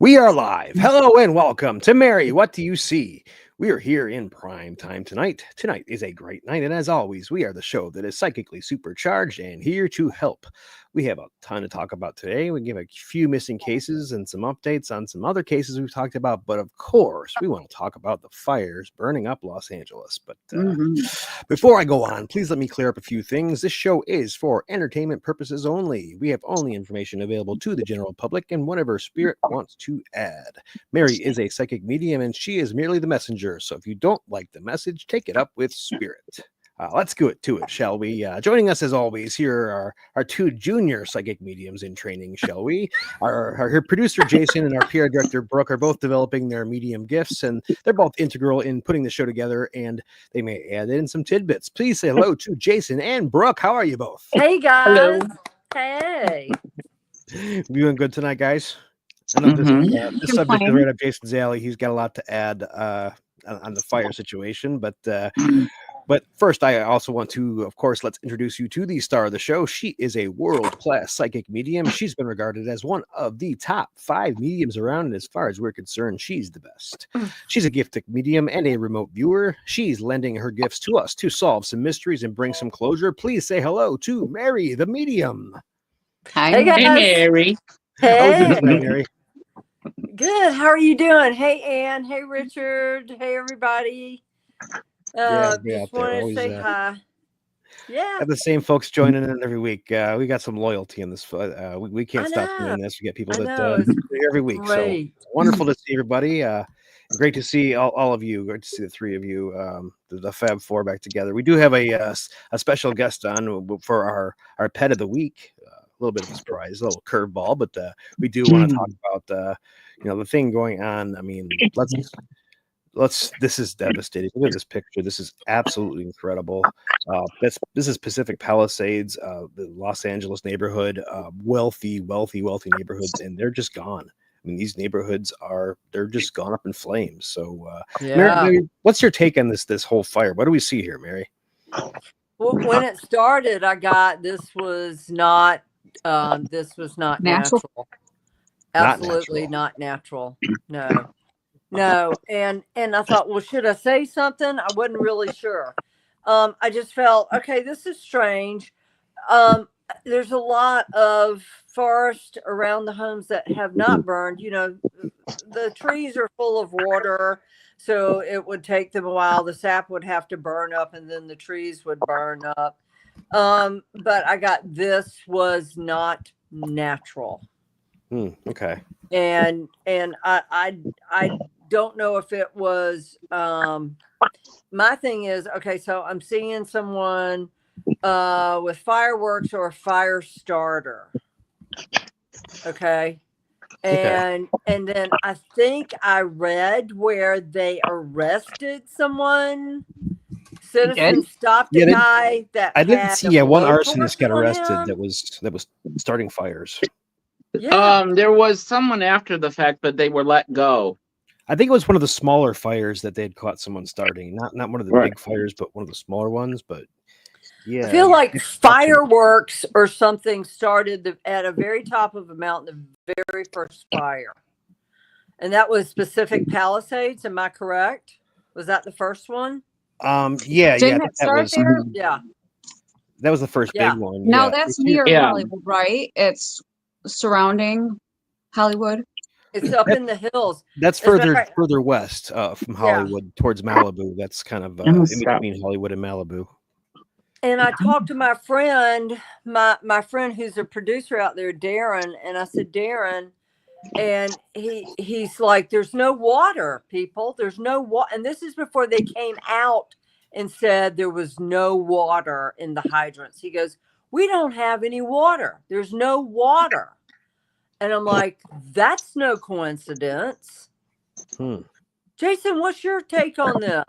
We are live. Hello and welcome to Mary. What do you see? We are here in prime time tonight. Tonight is a great night, and as always, we are the show that is psychically supercharged and here to help. We have a ton to talk about today. We give a few missing cases and some updates on some other cases we've talked about, but of course, we want to talk about the fires burning up Los Angeles. But before I go on, please let me clear up a few things. This show is for entertainment purposes only. We have only information available to the general public and whatever Spirit wants to add. Mary is a psychic medium, and she is merely the messenger. So if you don't like the message, take it up with Spirit. Let's get to it, shall we? Joining us as always here are our two junior psychic mediums in training, shall we? Our producer Jason and our PR director Brooke are both developing their medium gifts, and they're both integral in putting the show together, and they may add in some tidbits. Please say hello to Jason and Brooke. How are you both? Hey, guys. Hello. Hey. You doing good tonight, guys? I know this subject is right up Jason's alley. He's got a lot to add on the fire situation, but first, I also want to, of course, let's introduce you to the star of the show. She is a world-class psychic medium. She's been regarded as one of the top 5 mediums around, and as far as we're concerned, she's the best. She's a gifted medium and a remote viewer. She's lending her gifts to us to solve some mysteries and bring some closure. Please say hello to Mary, the medium. Hi. Hey, guys. Hey, Mary. Hey. Mary. Good. How are you doing? Hey, Ann. Hey, Richard. Hey, everybody. Just wanted to say hi. Yeah. Have the same folks joining in every week. We got some loyalty in this. We can't stop doing this. We get people that every week. Great. So wonderful to see everybody. Great to see all of you. Great to see the three of you, the Fab Four, back together. We do have a special guest on for our pet of the week. A little bit of a surprise, a little curveball, but we do want to talk about the thing going on. I mean, this is devastating. Look at this picture. This is absolutely incredible. This is Pacific Palisades, the Los Angeles neighborhood, wealthy neighborhoods, and they're just gone. I mean, these neighborhoods they're just gone up in flames. So, Mary, what's your take on this whole fire? What do we see here, Mary? Well, when it started, I got this was not natural. Absolutely not natural. No. And I thought, well, should I say something? I wasn't really sure. I just felt, okay, this is strange. There's a lot of forest around the homes that have not burned. You know, the trees are full of water, so it would take them a while. The sap would have to burn up, and then the trees would burn up. But I got this was not natural. Okay. And I don't know if it was my thing is, okay, so I'm seeing someone with fireworks or a fire starter. Okay. And then I think I read where they arrested someone. Citizens stopped a guy that I didn't see. One arsonist got arrested him. that was starting fires. Yeah. There was someone after the fact, but they were let go. I think it was one of the smaller fires that they had caught someone starting. Not one of the big fires, but one of the smaller ones. But yeah, I feel like fireworks or something started at a very top of a mountain, the very first fire. And that was Pacific Palisades. Am I correct? Was that the first one? Yeah. Didn't it start there? Yeah. That was the first big one. No, yeah. that's near Hollywood, right? It's surrounding Hollywood. It's up in the hills. That's further west from Hollywood towards Malibu. That's kind of in between Hollywood and Malibu. And I talked to my friend, my friend who's a producer out there, Darren, and I said, Darren, and he's like, there's no water, people. There's no water. And this is before they came out and said there was no water in the hydrants. He goes, we don't have any water. There's no water. And I'm like, that's no coincidence. Jason, what's your take on this?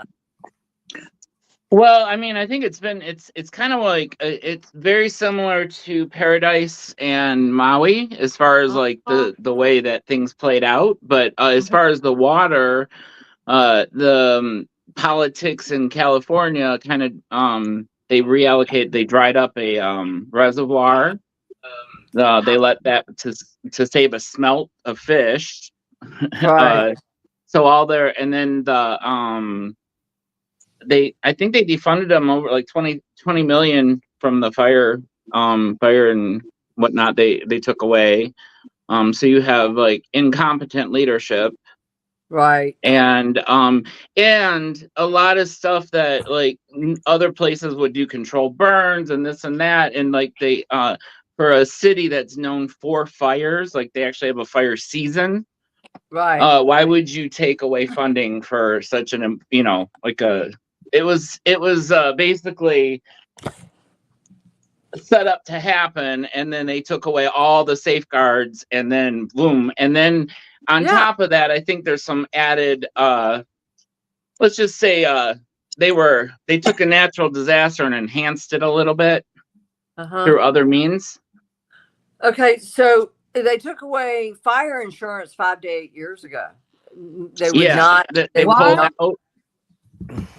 Well, I mean, I think it's kind of like it's very similar to Paradise and Maui as far as like the way that things played out. But as far as the water, the politics in California kind of they dried up a reservoir. They let that to save a smelt of fish. Right. So all their, and then the I think they defunded them over like 20 million from the fire and whatnot. They took away. So you have like incompetent leadership. Right. And a lot of stuff that like other places would do controlled burns and this and that, and like they for a city that's known for fires, like they actually have a fire season. Right. Why would you take away funding for such an, like it was basically set up to happen, and then they took away all the safeguards, and then boom, and then on top of that, I think there's some added let's just say they took a natural disaster and enhanced it a little bit through other means. Okay, so they took away fire insurance 5 to 8 years ago. They would not. They pulled out.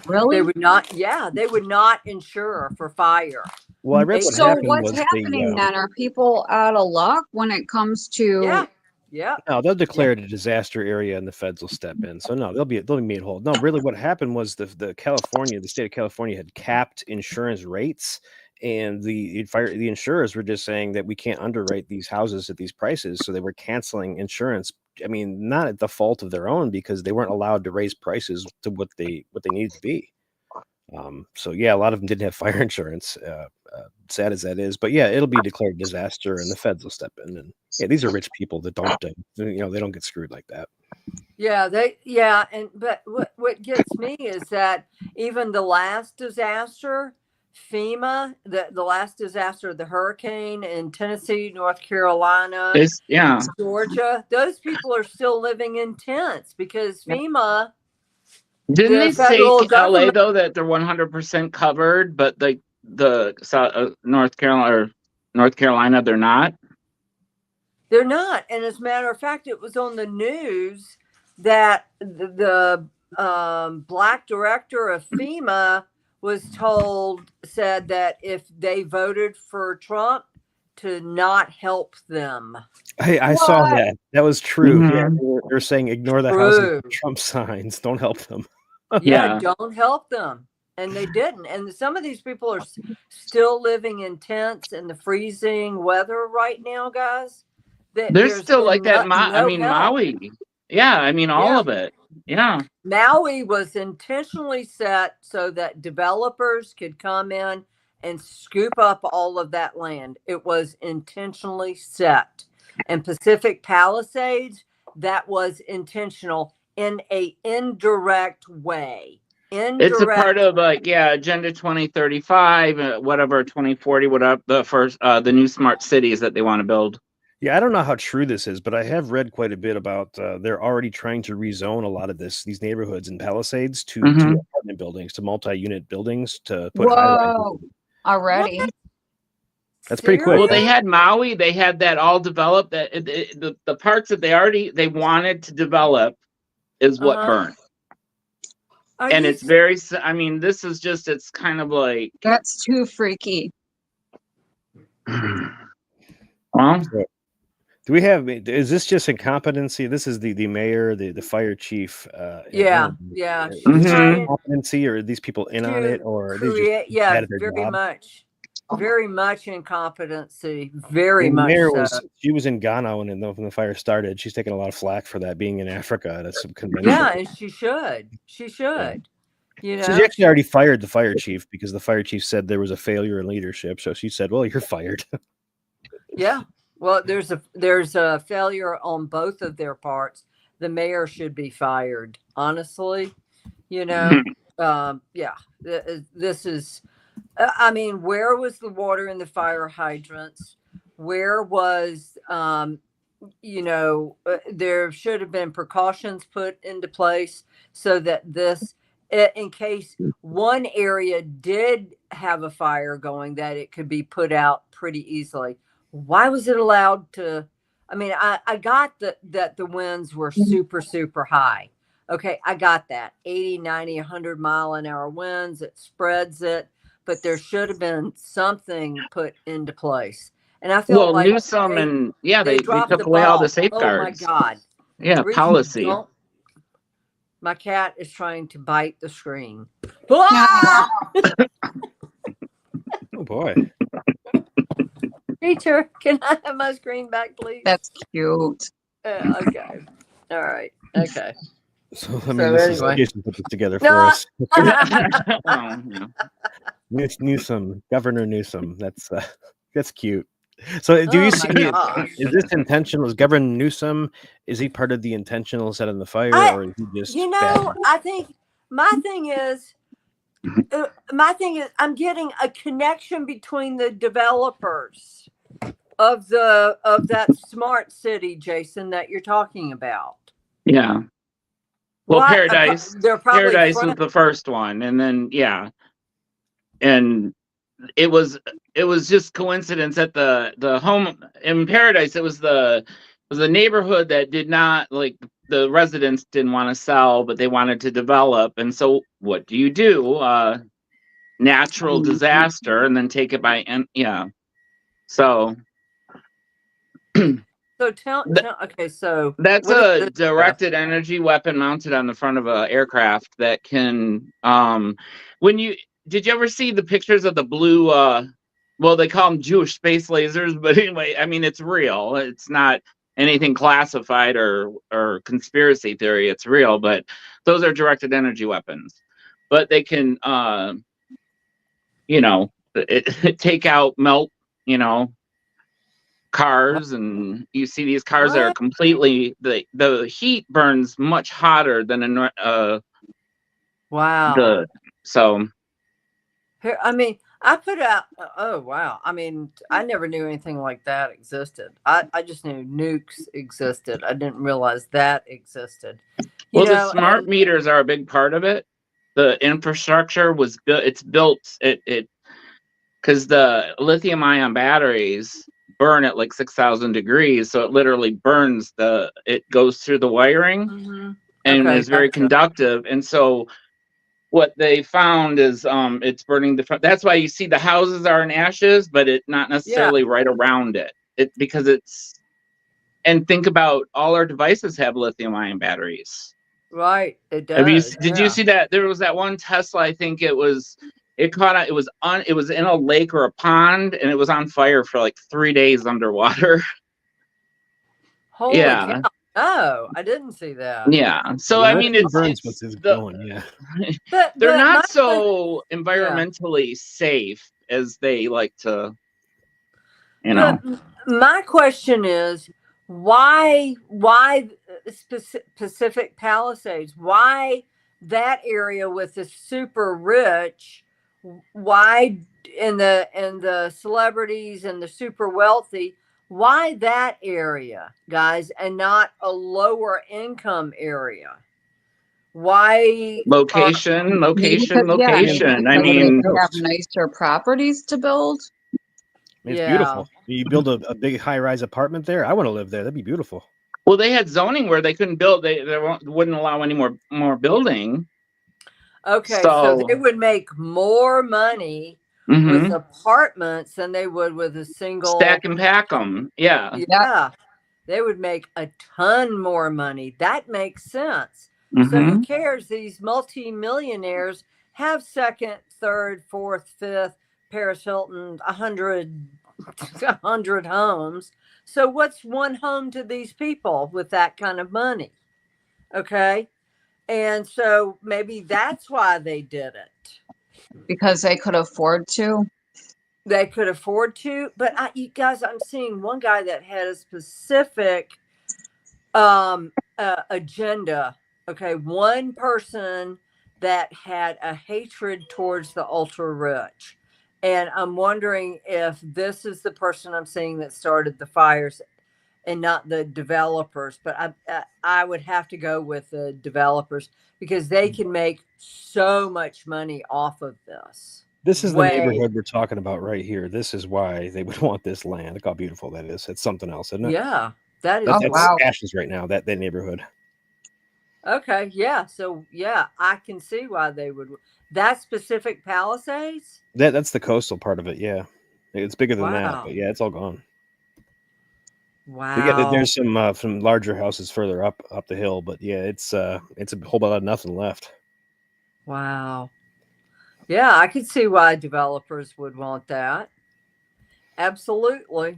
Really? They would not. Yeah, they would not insure for fire. Well, I read what's happening then? Are people out of luck when it comes to? Yeah. No, they'll declare it a disaster area, and the feds will step in. So no, they'll be made whole. No, really, what happened was the state of California had capped insurance rates, and the insurers were just saying that we can't underwrite these houses at these prices, so they were canceling insurance. I mean, not at the fault of their own, because they weren't allowed to raise prices to what they needed to be. So yeah, a lot of them didn't have fire insurance, sad as that is, but yeah, it'll be declared disaster and the feds will step in, and yeah, these are rich people that don't, they don't get screwed like that. But what gets me is that even the last disaster, FEMA, the last disaster, the hurricane in Tennessee, North Carolina, Georgia, those people are still living in tents because FEMA. Didn't they say LA though that they're 100% covered, but like the North Carolina, they're not? They're not. And as a matter of fact, it was on the news that the black director of FEMA said that if they voted for Trump, to not help them. I saw that. That was true. Mm-hmm. Yeah, they're saying ignore the house Trump signs. Don't help them. Don't help them. And they didn't. And some of these people are still living in tents in the freezing weather right now, guys. They're still like that. Maui. Yeah, I mean, all of it. Yeah. Maui was intentionally set so that developers could come in and scoop up all of that land. It was intentionally set. And Pacific Palisades, that was intentional in a indirect way. It's a part of Agenda 2035, whatever 2040, whatever the new smart cities that they want to build. Yeah, I don't know how true this is, but I have read quite a bit about they're already trying to rezone a lot of these neighborhoods in Palisades to apartment buildings, to multi-unit buildings, to put high-rise. Already. What? That's pretty quick. Well, they had Maui. They had that all developed. That the parts that they wanted to develop is what burned. And it's very. I mean, this is just. It's kind of like that's too freaky. Well, do we have? Is this just incompetency? This is the mayor, the fire chief. Incompetency, or are these people in on it, or very much incompetency. Very much. She was in Ghana when the fire started. She's taking a lot of flack for that, being in Africa at some convention. Yeah, and she should. You know, so she actually already fired the fire chief because the fire chief said there was a failure in leadership. So she said, "Well, you're fired." Yeah. Well, there's a failure on both of their parts. The mayor should be fired. Honestly, this is. I mean, where was the water in the fire hydrants? Where was, there should have been precautions put into place so that in case one area did have a fire going, that it could be put out pretty easily. Why was it allowed to? I mean, I got that the winds were super, super high. Okay, I got that. 80, 90, 100 mile an hour winds. It spreads it. But there should have been something put into place. And I feel like Newsom they took away all the safeguards. Oh my God. Yeah, Reese, policy. don't. My cat is trying to bite the screen. Ah! Oh boy. Teacher, can I have my screen back, please? That's cute. Okay. All right. Okay. So I So mean, this anyway. is Jason put this together for No. us. Oh, yeah. Newsom, Governor Newsom. That's cute. So do Oh you my see? gosh. Is this intentional? Is Governor Newsom? Is he part of the intentional setting the fire, or is he just? I think my thing is, I'm getting a connection between the developers of that smart city, Jason, that you're talking about. Yeah. Well, Paradise. They're probably Paradise was the first one, and then and it was just coincidence at the home in Paradise. It was the neighborhood that did not like the residents didn't want to sell, but they wanted to develop. And so, what do? Natural disaster, and then take it by So. So okay, so That's a directed energy weapon mounted on the front of an aircraft that can did you ever see the pictures of the blue well, they call them Jewish space lasers, but anyway, I mean, it's real. It's not anything classified or conspiracy theory. It's real, but those are directed energy weapons. But they can take out, melt, cars, and you see these cars that are completely the heat burns much hotter than wow. So Here, I mean, I put out. Oh wow! I mean, I never knew anything like that existed. I just knew nukes existed. I didn't realize that existed. The smart meters are a big part of it. The infrastructure was built. It's built because the lithium-ion batteries burn at like 6,000 degrees, so it literally burns it goes through the wiring and is very conductive. And so what they found is it's burning the front. That's why you see the houses are in ashes, but it not necessarily right around it. Because it's, and think about all our devices have lithium-ion batteries. Right, it does. Did you see that? There was that one Tesla, I think it was in a lake or a pond, and it was on fire for like 3 days underwater. Holy cow. Oh, I didn't see that. Yeah. So I mean, it's going. Yeah. They're not so environmentally safe as they like to. My question is, why Pacific Palisades? Why that area with the super rich? Why in the celebrities and the super wealthy? Why that area, guys, and not a lower income area? Why location? I mean, have nicer properties to build. It's beautiful. You build a big high-rise apartment there. I want to live there. That'd be beautiful. Well, they had zoning where they couldn't build. They wouldn't allow any more building. Okay, so they would make more money with apartments than they would with a single stack and pack them. Yeah, they would make a ton more money. That makes sense. So who cares? These multi-millionaires have second, third, fourth, fifth, Paris Hilton, 100 homes. So what's one home to these people with that kind of money? Okay. And so maybe that's why they did it. Because they could afford to. They could afford to. But you guys, I'm seeing one guy that had a specific agenda. Okay. One person that had a hatred towards the ultra rich. And I'm wondering if this is the person I'm seeing that started the fires and not the developers. But I would have to go with the developers because they can make so much money off of this. This is the neighborhood we're talking about right here. This is why they would want this land. Look how beautiful that is. It's something else, isn't it? Yeah, that is. That's ashes right now, that neighborhood. Okay, yeah. So, yeah, I can see why they would. That specific Palisades? That's the coastal part of it, yeah. It's bigger than that, but yeah, it's all gone. But yeah, Wow. there's some larger houses further up the hill, but yeah, it's a whole lot of nothing left. Wow. Yeah, I could see why developers would want that. Absolutely.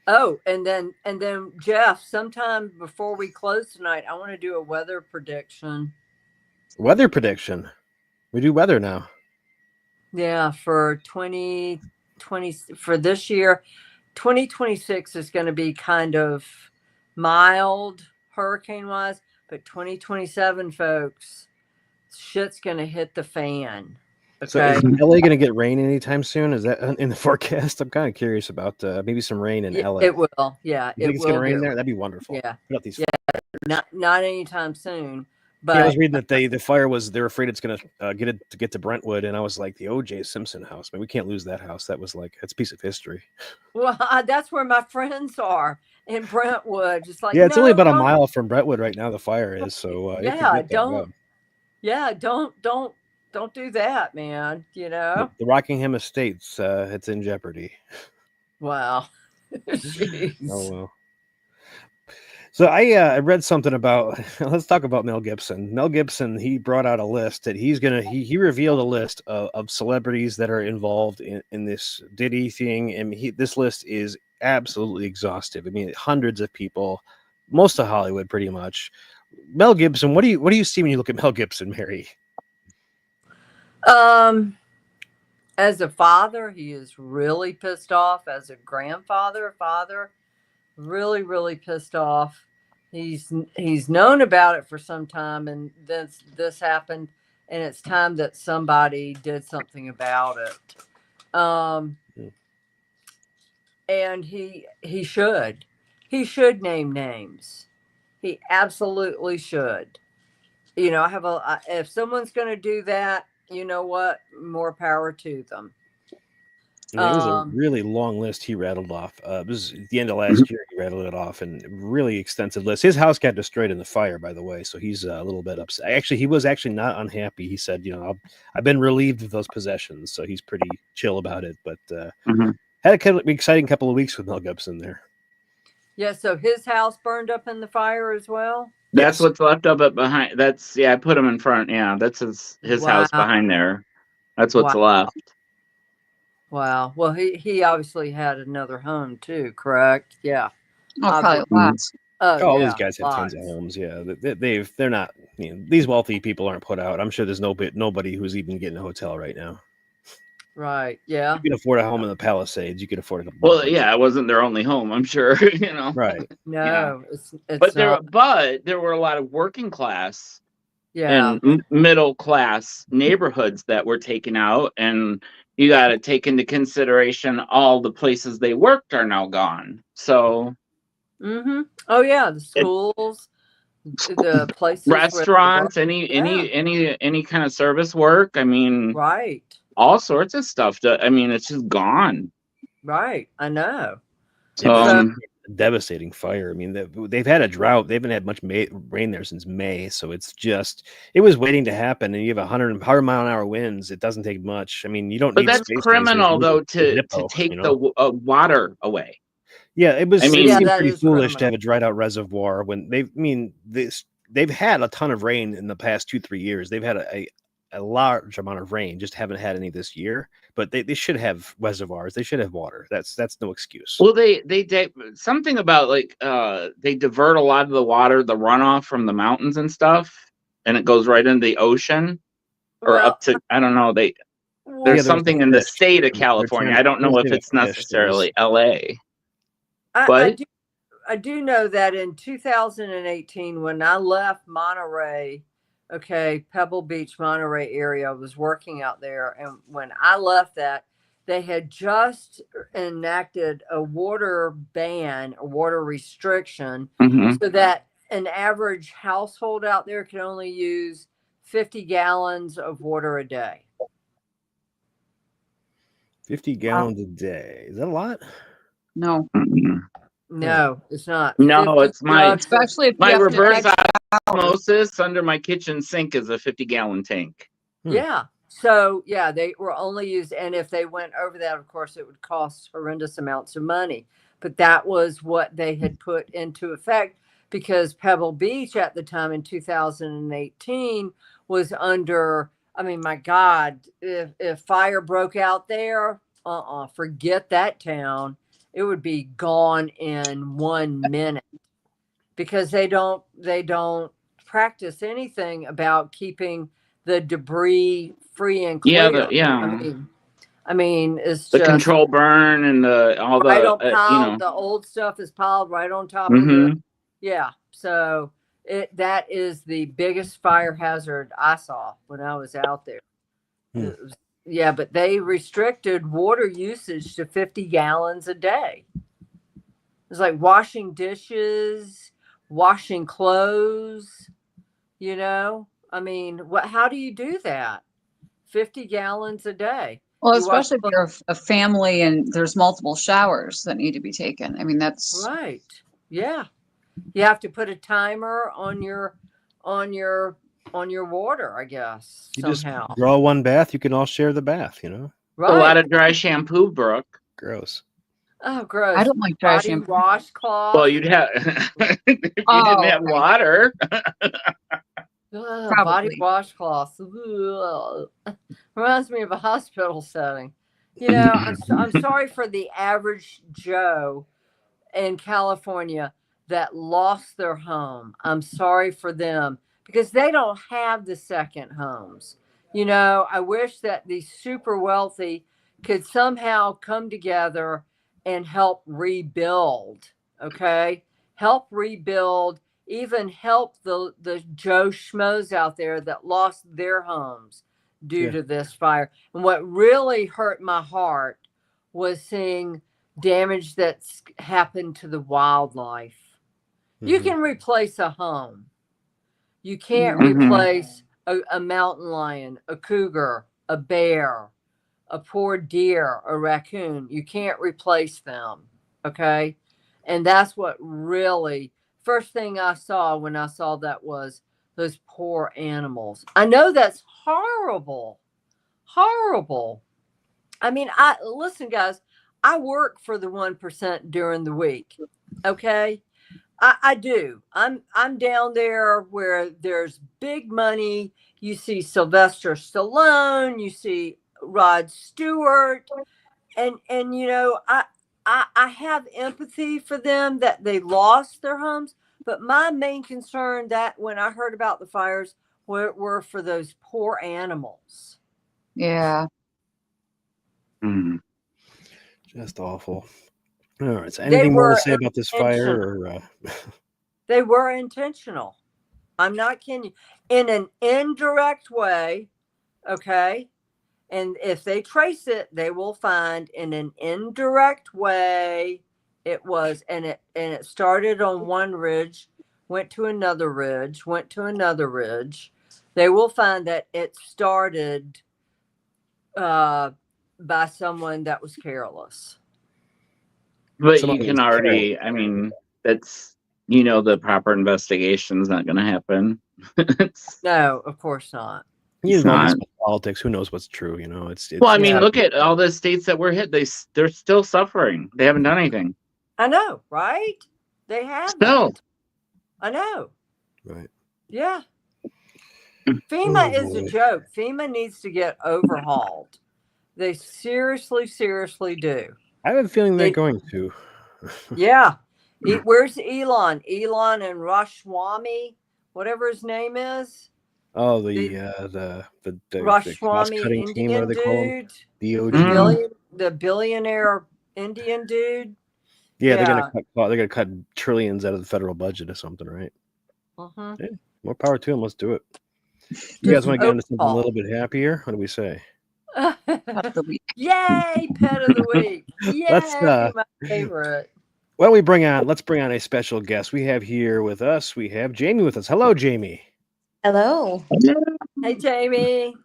Oh, and then Jeff, sometime before we close tonight, I want to do a weather prediction. Weather prediction. We do weather now. Yeah, for 2020 for this year, 2026 is going to be kind of mild hurricane wise, but 2027 folks, shit's going to hit the fan. So Okay. is LA going to get rain anytime soon? Is that in the forecast? I'm kind of curious about maybe some rain in LA. It will. Yeah, You think it it's going to will rain get. there? That'd be wonderful. Yeah. Put out these. Yeah. Not anytime soon. But yeah, I was reading that the fire was, they're afraid it's going to get to Brentwood, and I was like, the O.J. Simpson house. I mean, we can't lose that house. That was like, that's a piece of history. well, that's where my friends are in Brentwood. Just like, Yeah, it's only about a don't- mile from Brentwood right now. The fire is so. It could yeah, get that don't. bad. Yeah, don't do that, man. You know. The Rockingham Estates, it's in jeopardy. Wow. Jeez. Oh well. So I read something about. Let's talk about Mel Gibson. Mel Gibson, he brought out a list that he revealed a list of celebrities that are involved in this Diddy thing, and this list is absolutely exhaustive. I mean, hundreds of people, most of Hollywood, pretty much. Mel Gibson, what do you see when you look at Mel Gibson, Mary? As a father, he is really pissed off. As a grandfather, really, really pissed off. He's known about it for some time, and this happened, and it's time that somebody did something about it. And he should name names. He absolutely should. You know, if someone's going to do that, you know what? More power to them. It was a really long list he rattled off. It was at the end of last year he rattled it off, and really extensive list. His house got destroyed in the fire, by the way, so he's a little bit upset. Actually, he was actually not unhappy. He said, I've been relieved of those possessions, so he's pretty chill about it. But had a kind of exciting couple of weeks with Mel Gibson there. Yeah, so his house burned up in the fire as well? That's what's left of it behind. I put him in front. Yeah, that's his house behind there. That's what's left. Wow. Well, he obviously had another home too, correct? Yeah. Oh, probably lots. All these guys have tons of homes. Yeah, they're not. These wealthy people aren't put out. I'm sure there's nobody who's even getting a hotel right now. Right. Yeah. You can afford a home in the Palisades. You could afford a. Well, yeah, it wasn't their only home. I'm sure. Right. No, it's but not. there were a lot of working class. Yeah. And middle class neighborhoods that were taken out, and you got to take into consideration all the places they worked are now gone. So, oh yeah, the schools, the places, restaurants, any kind of service work. I mean, right, all sorts of stuff. I mean, it's just gone. Right, I know. Devastating fire. I mean, they've had a drought. They haven't had much rain there since May, so it was waiting to happen. And you have 100 mile an hour winds. It doesn't take much. I mean, you don't. But that's criminal, though, to take the water away. Yeah, it was. I mean, it seemed pretty foolish to have a dried out reservoir when they've had a ton of rain in the past 2-3 years. They've had a large amount of rain, just haven't had any this year. But they should have reservoirs. They should have water. That's no excuse. Well, they something about they divert a lot of the water, the runoff from the mountains and stuff, and it goes right into the ocean or up to, I don't know. There's something in the state of California. I don't know if it's necessarily LA. I do know that in 2018, when I left Monterey, Pebble Beach, Monterey area, I was working out there. And when I left that, they had just enacted a water ban, a water restriction, so that an average household out there could only use 50 gallons of water a day. 50 gallons a day. Is that a lot? No. No, it's not. No, it's especially if my reverse osmosis under my kitchen sink is a 50-gallon tank. Yeah. So they were only used, and if they went over that, of course, it would cost horrendous amounts of money. but that was what they had put into effect because Pebble Beach at the time in 2018 was under, I mean, my God, if fire broke out there, forget that town. It would be gone in 1 minute because they don't practice anything about keeping the debris free and clear. I mean, it's the just control burn and all right the on pile. The old stuff is piled right on top of it. Yeah, so that is the biggest fire hazard I saw when I was out there. It was, yeah, but they restricted water usage to 50 gallons a day. It's like washing dishes, washing clothes. You know, I mean, how do you do that? 50 gallons a day. Well, especially if you're a family and there's multiple showers that need to be taken. I mean, that's right. Yeah. You have to put a timer on your water, I guess. You somehow. just draw one bath, you can all share the bath, you know? Right. A lot of dry shampoo, Brooke. Gross. Oh, gross. I don't like dry shampoo. Washcloth. Well, you'd have if you didn't have water. Body washcloths. Reminds me of a hospital setting. You know, I'm sorry for the average Joe in California that lost their home. I'm sorry for them because they don't have the second homes. You know, I wish that the super wealthy could somehow come together and help rebuild. Okay. Help rebuild, even help the Joe Schmoes out there that lost their homes due to this fire. And what really hurt my heart was seeing damage that's happened to the wildlife. You can replace a home. You can't replace a mountain lion, a cougar, a bear, a poor deer, a raccoon. You can't replace them. Okay. And that's what really, first thing I saw when I saw that was those poor animals. I know that's horrible. Horrible. I mean, listen, guys, I work for the 1% during the week. Okay. I do. I'm down there where there's big money. You see Sylvester Stallone, you see Rod Stewart, and you know, I have empathy for them that they lost their homes. But my main concern that when I heard about the fires were for those poor animals. Yeah. Just awful. All right. So anything more to say about this fire? Or, They were intentional. I'm not kidding you. In an indirect way, okay? And if they trace it, they will find in an indirect way it was, and it started on one ridge, went to another ridge, went to another ridge. They will find that it started by someone that was careless. But you can already, I mean, that's, you know, the proper investigation is not going to happen. No, of course not. You know, politics. Who knows what's true? You know, it's well, I mean, look at all the states that were hit. They're still suffering. They haven't done anything. I know, right? They have still. I know. Right. Yeah. FEMA is a joke. FEMA needs to get overhauled. They seriously do. I have a feeling they're going to. Yeah. Where's Elon? Elon and Rashwami, whatever his name is. Oh, the Rashwami Indian team, what do they call him? the billionaire Indian dude. Yeah, they're gonna cut trillions out of the federal budget or something, right? Yeah, more power to them. Let's do it. You guys want to get into something a little bit happier? What do we say? Pet of the week. Yay, pet of the week. Yay, my favorite. Well, let's bring on a special guest. We have here with us, we have Jamie with us. Hello, Jamie. Hello. Hey, Jamie.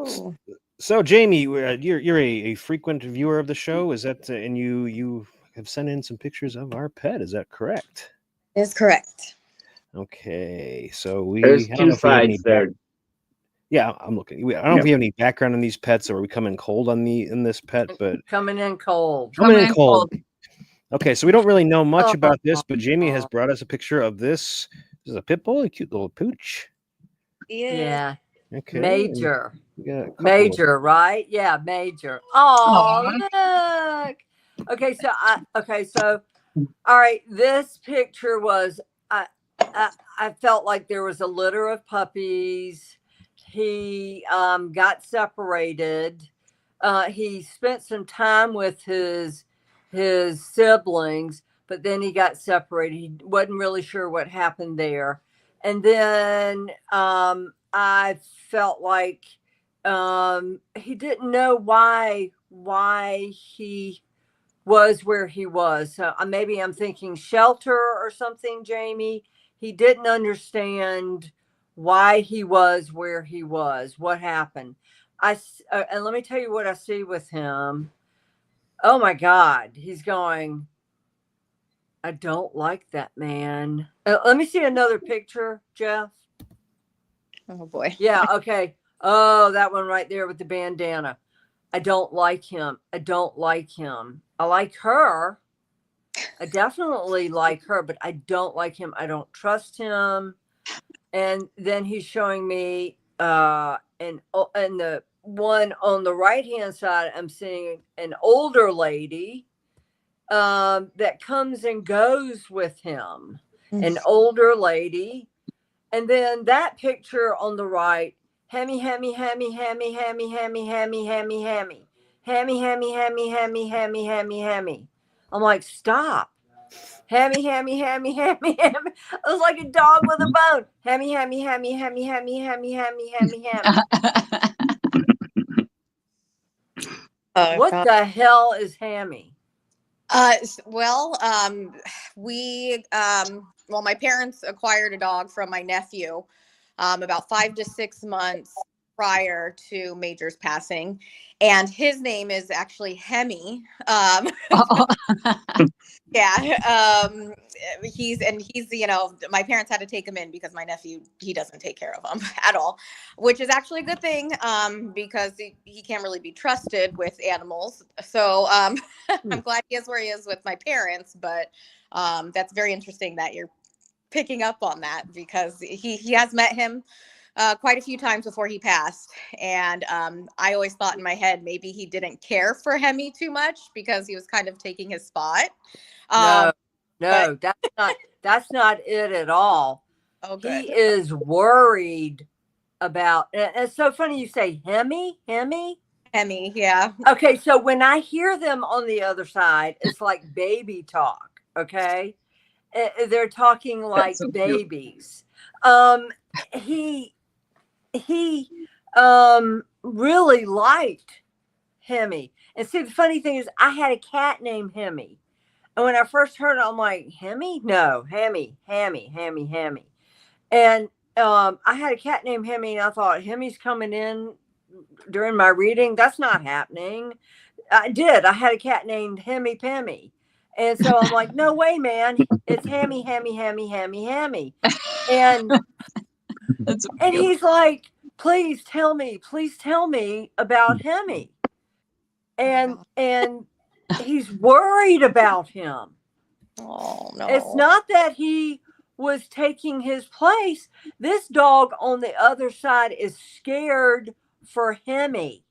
Ooh. So, Jamie, you're a frequent viewer of the show. Is that and you have sent in some pictures of our pet? Is that correct? Is correct. Okay, so there's two sides there. Yeah, I'm looking. I don't know if we have any background on these pets, or are we coming cold in this pet? But coming in cold. Coming in cold. Okay, so we don't really know much Oh. about this, but Jamie has brought us a picture of this. This is a pit bull, a cute little pooch. Yeah. Okay. Major. Major, right? Yeah, Major. Oh, look. Okay, so all right, this picture was I felt like there was a litter of puppies. He got separated. He spent some time with his siblings, but then he got separated. He wasn't really sure what happened there. And then I felt like he didn't know why he was where he was. So maybe I'm thinking shelter or something, Jamie. He didn't understand why he was where he was. What happened? And let me tell you what I see with him. Oh my God, he's going. I don't like that man. Let me see another picture, Jeff. Oh boy. Yeah. Okay. Oh, that one right there with the bandana. I don't like him. I don't like him. I like her. I definitely like her, but I don't like him. I don't trust him. And then he's showing me and the one on the right hand side, I'm seeing an older lady that comes and goes with him. An older lady. And then that picture on the right, hammy, hammy, hammy, hammy, hammy, hammy, hammy, hammy, hammy. Hammy, hammy, hammy, hammy, hammy, hammy, hammy. I'm like, stop. Hammy, hammy, hammy, hammy, hammy. It was like a dog with a bone. Hammy, hammy, hammy, hammy, hammy, hammy, hammy, hammy, hammy. What the hell is hammy? Well, my parents acquired a dog from my nephew about 5 to 6 months prior to Major's passing, and his name is actually Hemi. Yeah, he's my parents had to take him in because my nephew, he doesn't take care of him at all, which is actually a good thing because he can't really be trusted with animals. So I'm glad he is where he is with my parents, but that's very interesting that you're picking up on that because he has met him quite a few times before he passed. And I always thought in my head, maybe he didn't care for Hemi too much because he was kind of taking his spot. No, that's not it at all. Oh, good. He is worried about, and it's so funny you say Hemi. Hemi, yeah. Okay, so when I hear them on the other side, it's like baby talk, okay? They're talking like so babies. He really liked Hemi. And see, the funny thing is I had a cat named Hemi. And when I first heard it, I'm like, Hemi? No, Hammy. And I had a cat named Hemi, and I thought, Hemi's coming in during my reading. That's not happening. I did. I had a cat named Hemi Pemmy. And so I'm like, no way, man. It's Hammy. And he's like, please tell me about Hemi. And he's worried about him. Oh no. It's not that he was taking his place. This dog on the other side is scared for Hemi.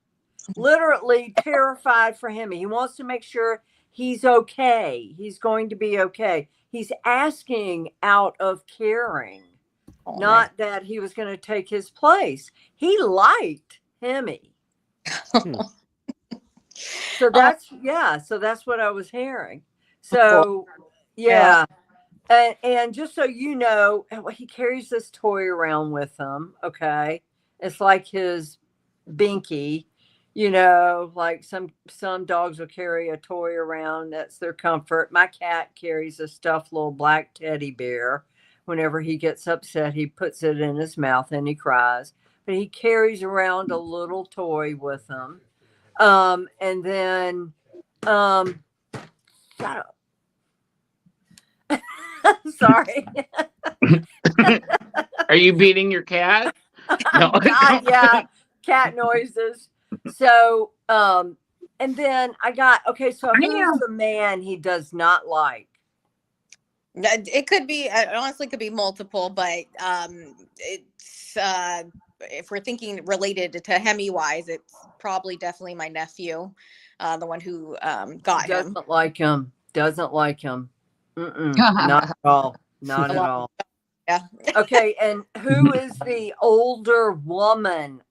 Literally terrified for Hemi. He wants to make sure he's okay. He's going to be okay. He's asking out of caring, not that he was going to take his place. He liked Hemi. So that's what I was hearing. So yeah. And just so you know, he carries this toy around with him. Okay. It's like his binky, like some dogs will carry a toy around. That's their comfort. My cat carries a stuffed little black teddy bear. Whenever he gets upset, he puts it in his mouth and he cries. But he carries around a little toy with him. And then, shut up. Sorry. Are you beating your cat? No. God, yeah, cat noises. So, And then I got, okay, so who's the man he does not like? It could be, it honestly could be multiple, but it's if we're thinking related to Hemi wise, it's probably definitely my nephew, the one who got him. Doesn't like him. Doesn't like him. Not at all. Not at all. Yeah. Okay, and who is the older woman?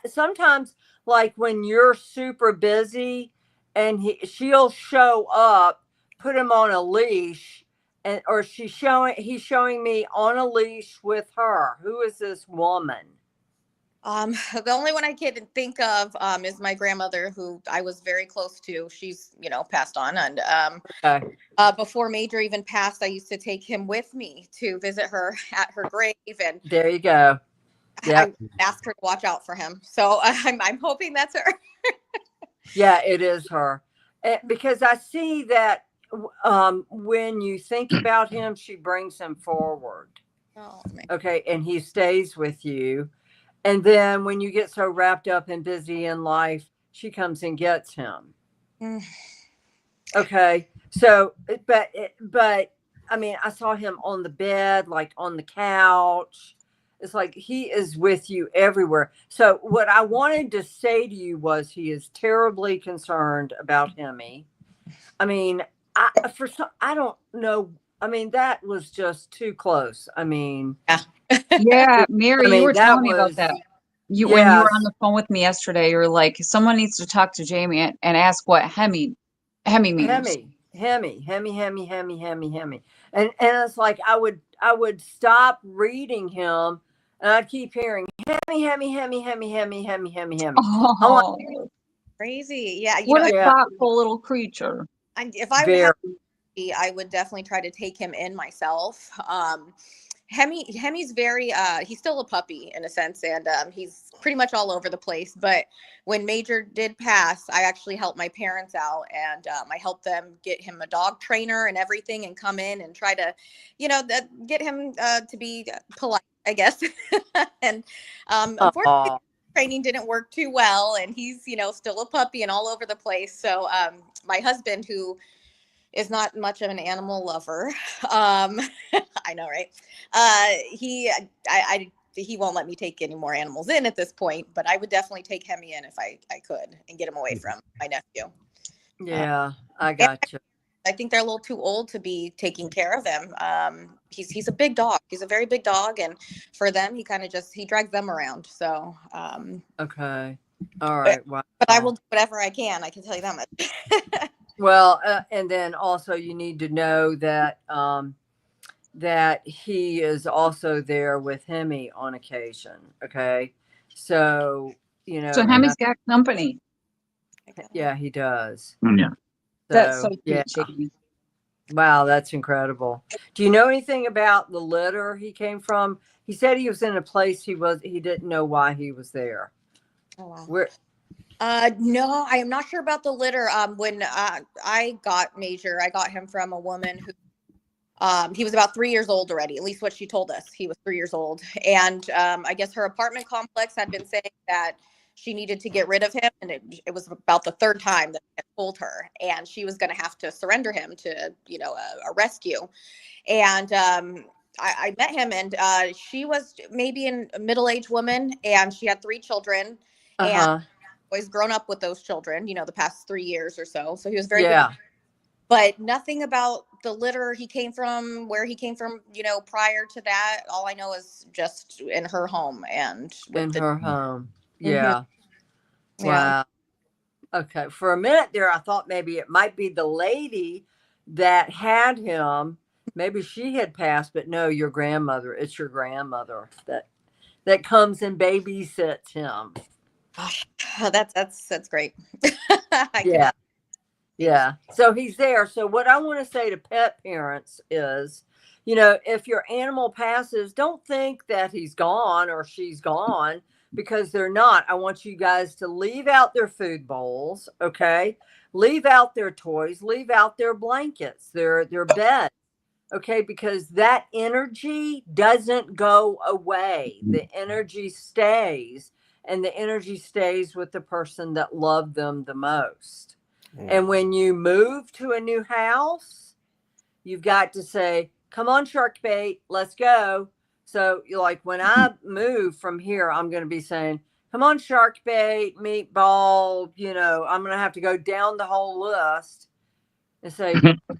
Sometimes, like when you're super busy, and she'll show up, put him on a leash, or he's showing me on a leash with her. Who is this woman? The only one I can think of is my grandmother, who I was very close to. She's, passed on. And Okay. before Major even passed, I used to take him with me to visit her at her grave. And there you go. Yeah, I asked her to watch out for him. So I'm hoping that's her. Yeah, it is her. Because I see that when you think about him, she brings him forward. Oh, okay, and he stays with you. And then when you get so wrapped up and busy in life, she comes and gets him. Okay. So, but I mean, I saw him on the bed, like on the couch. It's like he is with you everywhere. So what I wanted to say to you was he is terribly concerned about Hemi. I mean, I don't know. I mean, that was just too close. I mean, yeah, Mary, you were telling me about that. When you were on the phone with me yesterday, you were like, someone needs to talk to Jamie and ask what Hemi means. Hemi. And it's like I would stop reading him and I'd keep hearing Hemi. Oh, like, crazy. Yeah. What a thoughtful little creature. If I were I would definitely try to take him in myself. Hemi's very he's still a puppy in a sense, and he's pretty much all over the place. But when Major did pass, I actually helped my parents out, and I helped them get him a dog trainer and everything, and come in and try to, get him to be polite, I guess. And unfortunately, training didn't work too well, and he's still a puppy and all over the place. So my husband, who is not much of an animal lover. I know, right? He won't let me take any more animals in at this point, but I would definitely take Hemi in if I could and get him away from my nephew. Yeah, I got you. I think they're a little too old to be taking care of him. He's a big dog. He's a very big dog. And for them, he kind of he drags them around. So, okay. All right. Wow. But I will do whatever I can tell you that much. Well, and then also you need to know that that he is also there with Hemi on occasion. Okay, so So Hemi's got company. Yeah, he does. Yeah, that's so cute. Yeah. Wow, that's incredible. Do you know anything about the litter he came from? He said he was in a place he didn't know why he was there. Oh wow. Where? No, I am not sure about the litter. When I got Major, I got him from a woman who, he was about 3 years old already, at least what she told us. He was 3 years old. And I guess her apartment complex had been saying that she needed to get rid of him. And it was about the third time that I told her. And she was going to have to surrender him to, a rescue. And I met him, and she was maybe a middle-aged woman, and she had 3 children. And always grown up with those children, the past 3 years or so. So he was very good. But nothing about the litter he came from, where he came from, prior to that. All I know is just in her home and her home. Yeah. Mm-hmm. Wow. Yeah. Okay. For a minute there, I thought maybe it might be the lady that had him. Maybe she had passed, but no, your grandmother. It's your grandmother that comes and babysits him. Oh, that's great. Yeah. So he's there. So what I want to say to pet parents is, if your animal passes, don't think that he's gone or she's gone, because they're not. I want you guys to leave out their food bowls. Okay. Leave out their toys, leave out their blankets, their bed. Okay. Because that energy doesn't go away. The energy stays. and the energy stays with the person that loved them the most. And when you move to a new house, you've got to say, come on, shark bait, let's go. So you're like, when I move from here, I'm going to be saying, come on, shark bait, meatball, I'm going to have to go down the whole list and say,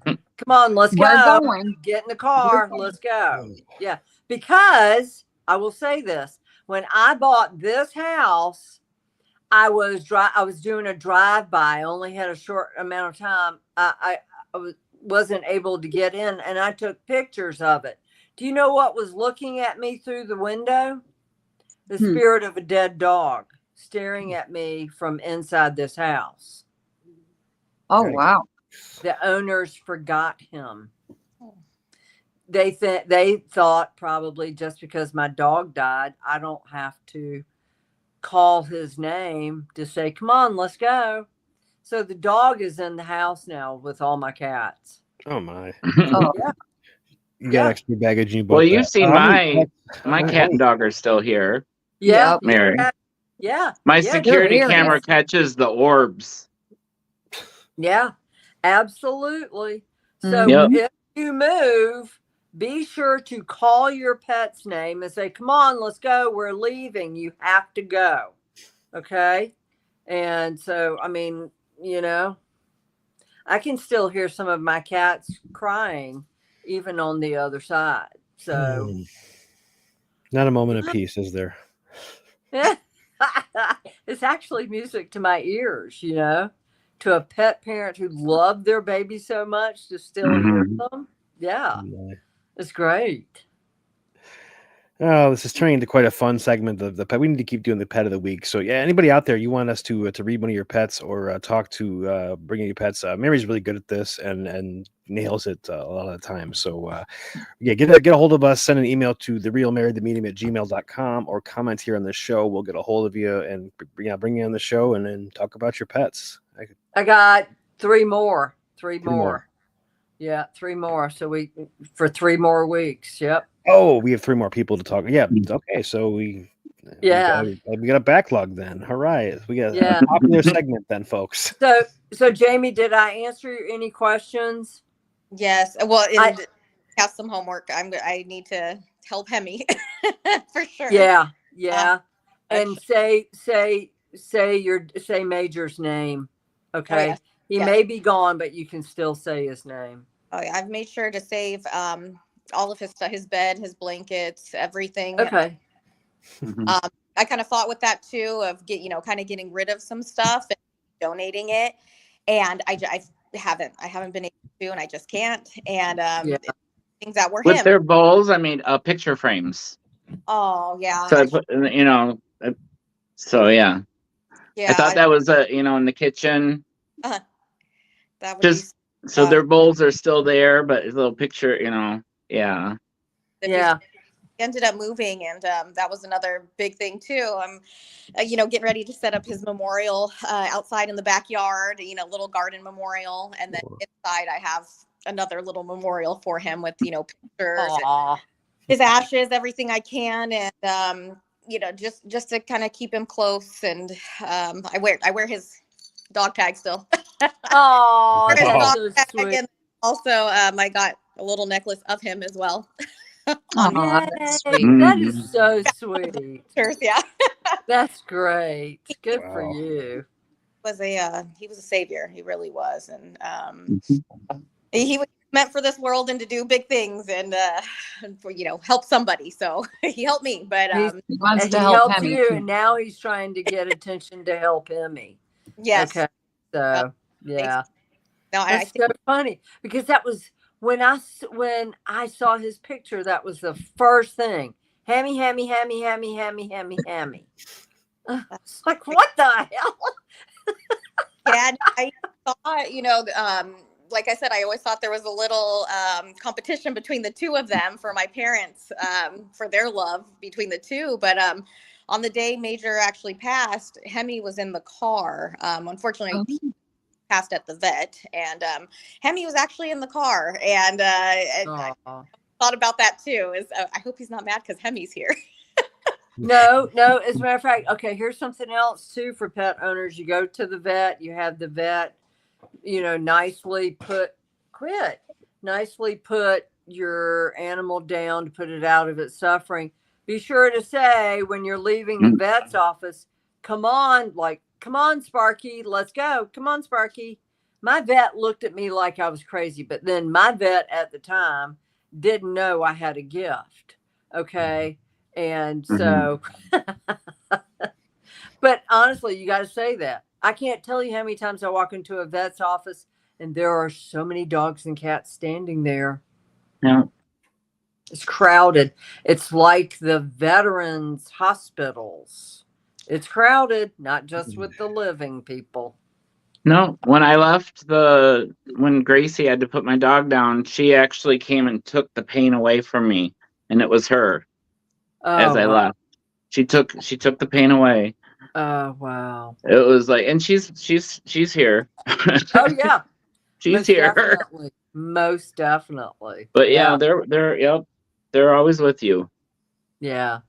come on, let's go. Get in the car. Let's go. Yeah. Because I will say this, when I bought this house, I was doing a drive-by. I only had a short amount of time. I wasn't able to get in, and I took pictures of it. Do you know what was looking at me through the window? The spirit of a dead dog staring at me from inside this house. Oh, wow. The owners forgot him. They thought probably just because my dog died, I don't have to call his name to say, come on, let's go. So the dog is in the house now with all my cats. Oh my. Oh yeah. You got extra baggage and you bought Well, you've seen my cat and dog are still here. Yeah. Mary. Yeah. My security camera catches the orbs. Yeah, absolutely. So if you move, be sure to call your pet's name and say, come on, let's go. We're leaving. You have to go. Okay. And so, I mean, I can still hear some of my cats crying, even on the other side. So, not a moment of peace, is there? It's actually music to my ears, to a pet parent who loved their baby so much to still hear them. Yeah. It's great. Oh, this is turning into quite a fun segment of the pet. We need to keep doing the pet of the week. So yeah, anybody out there, you want us to read one of your pets or talk to bringing your pets? Mary's really good at this and nails it a lot of the time. So get a hold of us. Send an email to therealmarriedthemedium@gmail.com or comment here on the show. We'll get a hold of you and bring you on the show and then talk about your pets. I got three more. Yeah, 3 more. So for 3 more weeks. Yep. Oh, we have 3 more people to talk. Yeah. Okay. So we got a backlog then. All right. We got a popular segment then, folks. So Jamie, did I answer any questions? Yes. Well, I have some homework. I need to help Hemi for sure. Yeah. Yeah. And say Major's name. Okay. Oh, yeah. He may be gone, but you can still say his name. Oh yeah, I've made sure to save all of his stuff, his bed, his blankets, everything. Okay. I kind of thought with that too of kind of getting rid of some stuff and donating it, and I haven't been able to, and I just can't. And things that were with their bowls, I made picture frames. Oh yeah. So I put, so yeah. Yeah. I thought that was in the kitchen. That would just so their bowls are still there, but a little picture, yeah. Yeah. Ended up moving, and that was another big thing too. I'm getting ready to set up his memorial outside in the backyard, little garden memorial, and then inside I have another little memorial for him with pictures, and his ashes, everything I can, and just to kind of keep him close. And I wear his dog tag still. Oh, that's so sweet. Also, I got a little necklace of him as well. That's sweet. That is so sweet. Yeah. That's great. Good for you. He was a savior. He really was. And he was meant for this world and to do big things and for help somebody. So he helped me, but he wants to help you, and now he's trying to get attention to help Emmy. Yes. Okay. So yeah. No, I think so funny because that was when I saw his picture. That was the first thing. Hammy. It's like, what the hell? Yeah, I thought, like I said, I always thought there was a little competition between the two of them for my parents, for their love between the two. But on the day Major actually passed, Hemi was in the car. Unfortunately, he passed at the vet, and Hemi was actually in the car. And I thought about that too. I hope he's not mad because Hemi's here. No. As a matter of fact, okay, here's something else too for pet owners. You go to the vet, you have the vet, nicely put your animal down to put it out of its suffering. Be sure to say when you're leaving the vet's office, come on, Sparky, let's go. Come on, Sparky. My vet looked at me like I was crazy, but then my vet at the time didn't know I had a gift. Okay. And so, but honestly, you got to say that. I can't tell you how many times I walk into a vet's office and there are so many dogs and cats standing there. Yeah. It's crowded. It's like the veterans hospitals. It's crowded, not just with the living people. No, when I left when Gracie had to put my dog down, she actually came and took the pain away from me, and it was her. As I left, she took the pain away. Oh wow! It was like, and she's here. Oh yeah, she's most here. Definitely. Most definitely. But yeah, they're always with you. Yeah.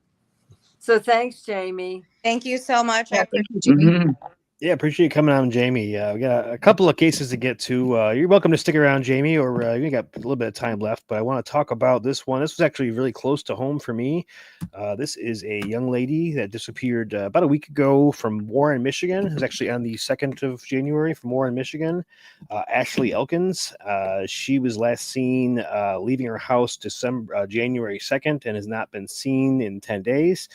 So thanks, Jamie. Thank you so much. Yeah, thank you, Jamie. Yeah, appreciate you coming on, Jamie. We got a couple of cases to get to. You're welcome to stick around, Jamie, or we got a little bit of time left, but I want to talk about this one. This was actually really close to home for me. This is a young lady that disappeared about a week ago from Warren, Michigan. It was actually on the 2nd of January from Warren, Michigan. Ashley Elkins. She was last seen leaving her house January 2nd and has not been seen in 10 days.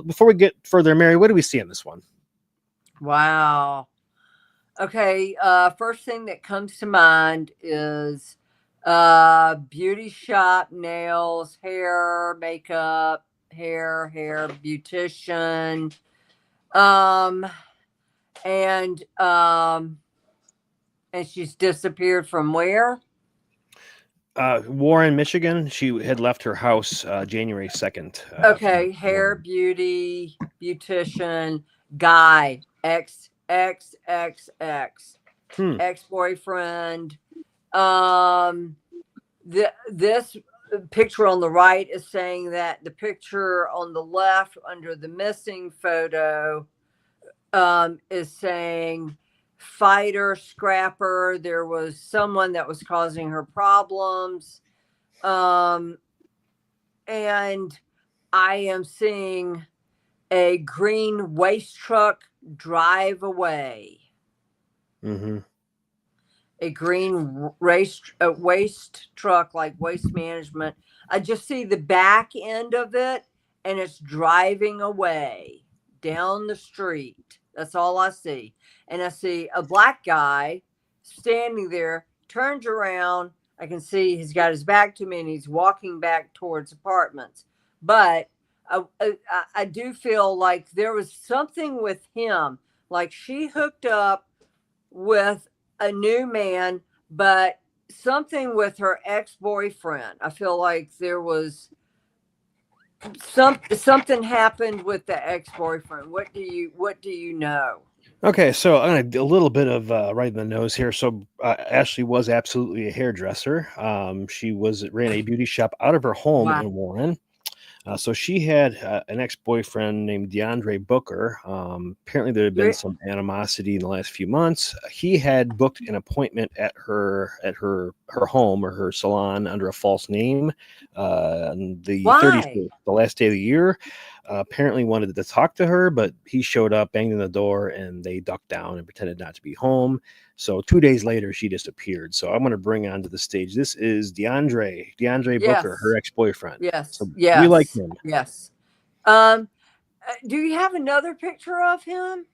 Before we get further, Mary, what do we see in this one? Wow. Okay. First thing that comes to mind is beauty shop, nails, hair, makeup, hair beautician. And she's disappeared from where? Warren, Michigan. She had left her house January 2nd. Okay. Hair, beauty, beautician, guy. Ex-boyfriend. This picture on the right is saying that the picture on the left under the missing photo is saying fighter, scrapper. There was someone that was causing her problems. And I am seeing a green waste truck drive away. Mm-hmm. A green waste truck, like Waste Management. I just see the back end of it, and it's driving away down the street. That's all I see. And I see a black guy standing there, turns around. I can see he's got his back to me, and he's walking back towards apartments. But I do feel like there was something with him, like she hooked up with a new man, but something with her ex-boyfriend. I feel like there was something happened with the ex-boyfriend. What do you know? Okay, so I'm gonna do a little bit of right in the nose here. So Ashley was absolutely a hairdresser. She ran a beauty shop out of her home in Warren. So she had an ex-boyfriend named DeAndre Booker. Apparently there had been some animosity in the last few months. He had booked an appointment at her home or her salon under a false name on the 30th, the last day of the year. Apparently wanted to talk to her, but he showed up, banged on the door, and they ducked down and pretended not to be home. So 2 days later, she disappeared. So I'm going to bring onto the stage. This is DeAndre Booker, her ex-boyfriend. Yes. So yes. we like him. Yes. Do you have another picture of him?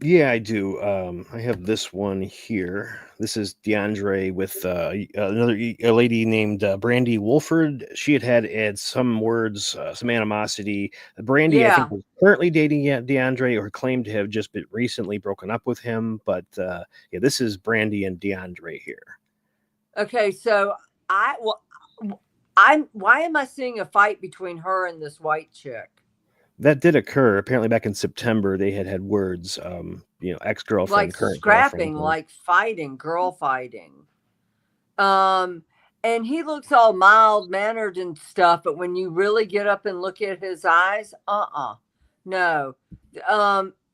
Yeah, I do. I have this one here. This is DeAndre with a lady named Brandy Wolford. She had some words, some animosity. Brandy, I think, was currently dating DeAndre, or claimed to have just been recently broken up with him. But this is Brandy and DeAndre here. Okay, so why am I seeing a fight between her and this white chick? That did occur. Apparently, back in September, they had words, ex-girlfriend, like current scrapping, girlfriend, like fighting, girl fighting. And and he looks all mild mannered and stuff, but when you really get up and look at his eyes, no.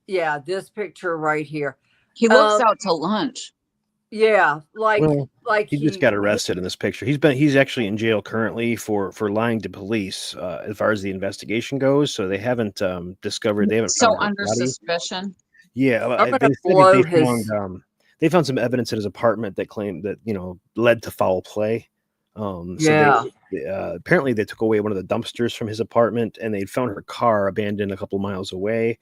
Yeah, this picture right here. He looks out to lunch. Yeah, like he just got arrested in this picture. He's actually in jail currently for lying to police as far as the investigation goes. So they haven't discovered. They haven't found under body. suspicion. Yeah, they found some evidence in his apartment that claimed that led to foul play. Apparently they took away one of the dumpsters from his apartment, and they found her car abandoned a couple miles away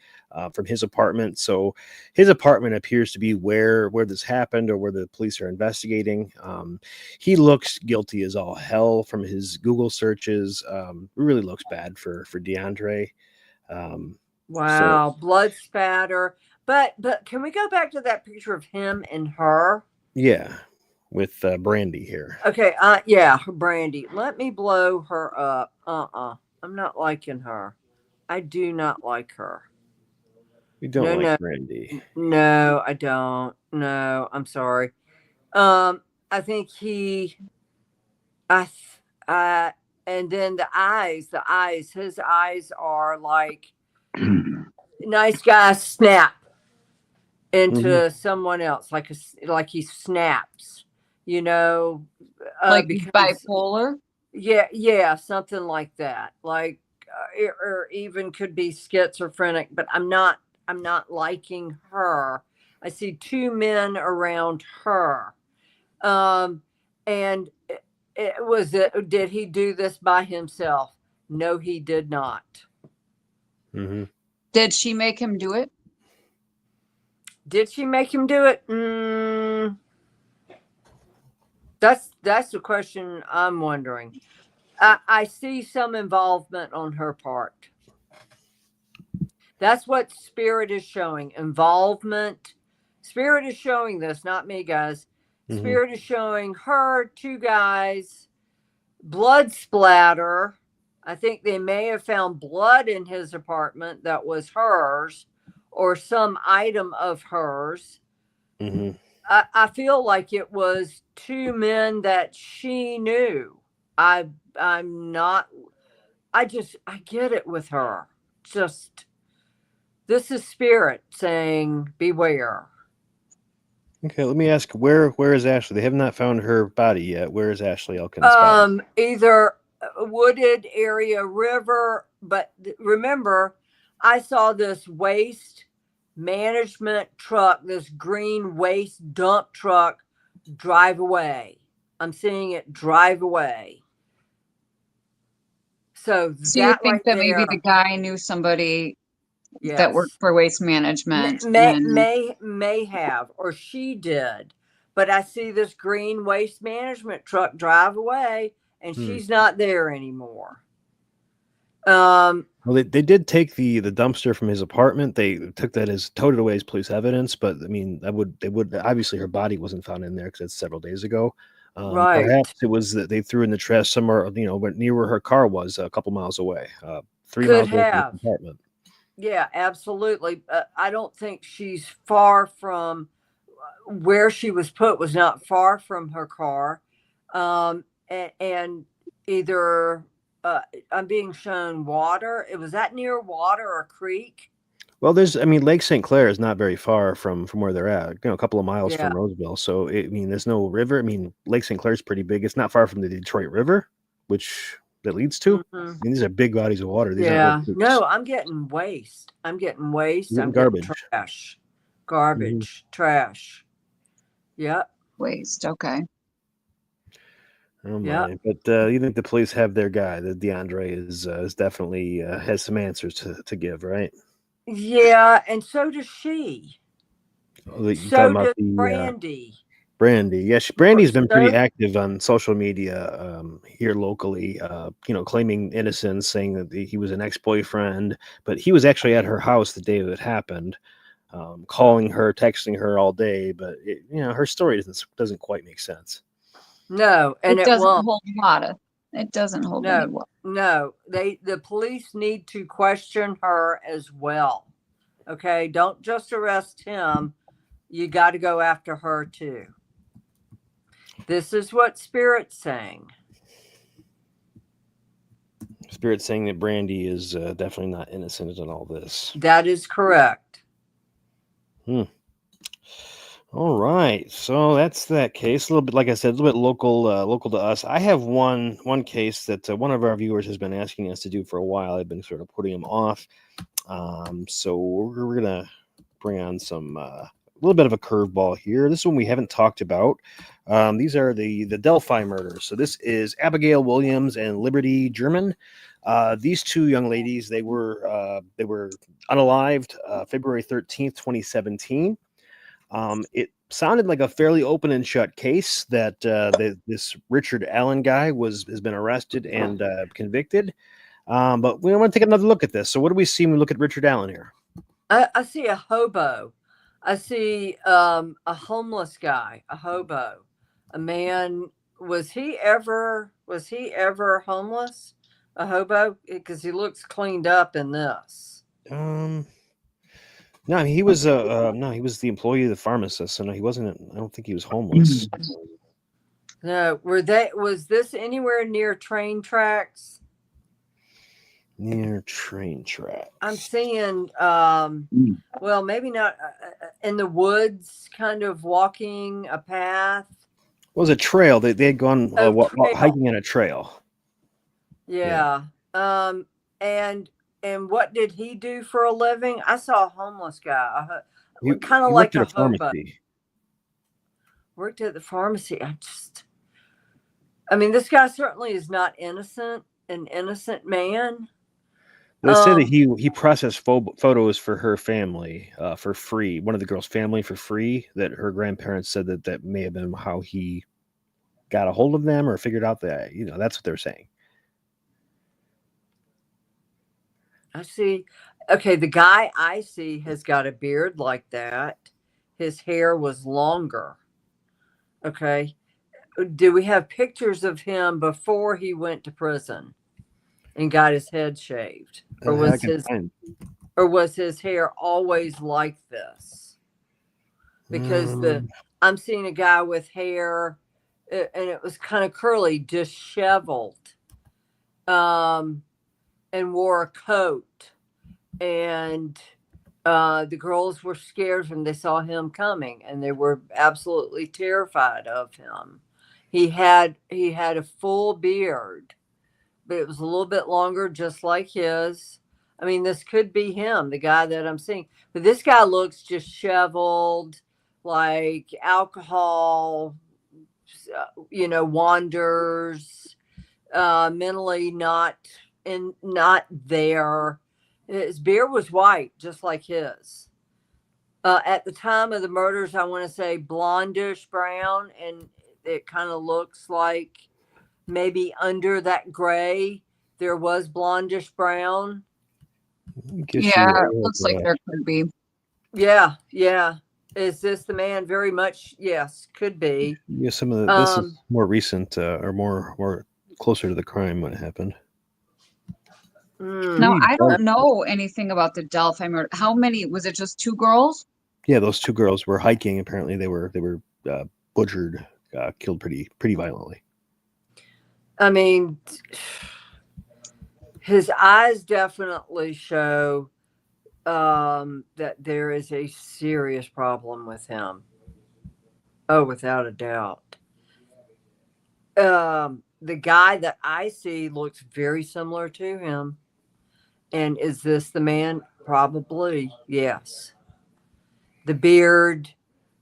from his apartment. So his apartment appears to be where this happened, or where the police are investigating. He looks guilty as all hell from his Google searches. Really looks bad for DeAndre. Wow, blood spatter. But can we go back to that picture of him and her? Yeah. With Brandy here. Okay, yeah, Brandy. Let me blow her up. I'm not liking her. I do not like her. You don't like Brandy? No, I don't. No, I'm sorry. I think and then the eyes, his eyes are like nice guy snap into someone else, like he snaps. Like bipolar. Yeah, something like that. Like, or even could be schizophrenic. But I'm not liking her. I see two men around her. And did he do this by himself? No, he did not. Mm-hmm. Did she make him do it? Did she make him do it? That's the question I'm wondering. I see some involvement on her part. That's what Spirit is showing. Involvement. Spirit is showing this, not me, guys. Spirit is showing her, two guys, blood splatter. I think they may have found blood in his apartment that was hers, or some item of hers. I feel like it was two men that she knew. I get it with her. Just, this is Spirit saying, beware. Okay, let me ask, where is Ashley? They have not found her body yet. Where is Ashley Elkins' body? Either wooded area, river, but remember, I saw this waste management truck, this green waste dump truck, drive away. I'm seeing it drive away. So you think that maybe the guy knew somebody that worked for waste management? May have, or she did. But I see this green waste management truck drive away, and she's not there anymore. Well, they did take the dumpster from his apartment. They took that as towed away as police evidence. But I mean, they would obviously, her body wasn't found in there because it's several days ago. Right. Perhaps it was that they threw in the trash somewhere, but near where her car was, a couple miles away, 3 miles away from the apartment. Yeah, absolutely. I don't think she's far from where she was put. Was not far from her car, and either. I'm being shown water. Was that near water or creek? Well, Lake St. Clair is not very far from where they're at, a couple of miles from Roseville. So, there's no river. Lake St. Clair is pretty big. It's not far from the Detroit River, that leads to. These are big bodies of water. No, I'm getting waste. I'm getting garbage. Garbage, trash. Yep. Waste. Okay. Oh my! But you think the police have their guy? That DeAndre is definitely has some answers to give, right? Yeah, and so does she. So does Brandy. Brandy, yes, Brandy's been pretty active on social media here locally. Claiming innocence, saying that he was an ex-boyfriend, but he was actually at her house the day it happened, calling her, texting her all day. But her story doesn't quite make sense. No, and it doesn't hold water. It doesn't hold any water. No, the police need to question her as well. Okay, don't just arrest him. You got to go after her too. This is what Spirit's saying. Spirit saying that Brandy is definitely not innocent in all this. That is correct. All right, so that's that case. A little bit, like I said, a little bit local to us. I have one case that one of our viewers has been asking us to do for a while. I've been sort of putting him off. So we're gonna bring on some a little bit of a curveball here. This one we haven't talked about. These are the Delphi murders. So this is Abigail Williams and Liberty German. These two young ladies, they were unalived February 13th, 2017. It sounded like a fairly open and shut case that this Richard Allen guy has been arrested and convicted. But we want to take another look at this. So what do we see when we look at Richard Allen here? I see a hobo. I see a homeless guy, a hobo, a man. Was he ever homeless? A hobo? Because he looks cleaned up in this. No, he was he was the employee of the pharmacist, so no, he wasn't. I don't think he was homeless. No, was this anywhere near train tracks? Near train tracks. I'm seeing, well, maybe not in the woods, kind of walking a path. It was a trail. They had gone hiking in a trail. Yeah. And what did he do for a living? I saw a homeless guy, kind of like a hobo. Worked at the pharmacy. I mean, this guy certainly is not innocent, an innocent man. They say that he processed photos for her family for free. One of the girls' family for free. That her grandparents said that may have been how he got a hold of them or figured out that, that's what they're saying. I see. Okay, the guy I see has got a beard like that. His hair was longer. Okay. Do we have pictures of him before he went to prison and got his head shaved? Or was his hair always like this? Because I'm seeing a guy with hair and it was kind of curly, disheveled. And wore a coat, and the girls were scared when they saw him coming, and they were absolutely terrified of him. He had a full beard, but it was a little bit longer, just like his. I mean, this could be him, the guy that I'm seeing, but this guy looks disheveled, like alcohol, wanders, mentally not there. His beard was white, just like his. At the time of the murders, I want to say blondish brown, and it kind of looks like maybe under that gray there was blondish brown. Yeah, it looks like there could be. Yeah. Is this the man? Very much, yes, could be. Yeah, some of this is more recent or more closer to the crime when it happened. Now, I don't know anything about the Delphi murder. How many? Was it just two girls? Yeah, those two girls were hiking. Apparently, they were butchered, killed pretty violently. I mean, his eyes definitely show that there is a serious problem with him. Oh, without a doubt. The guy that I see looks very similar to him. And is this the man? Probably, yes. The beard,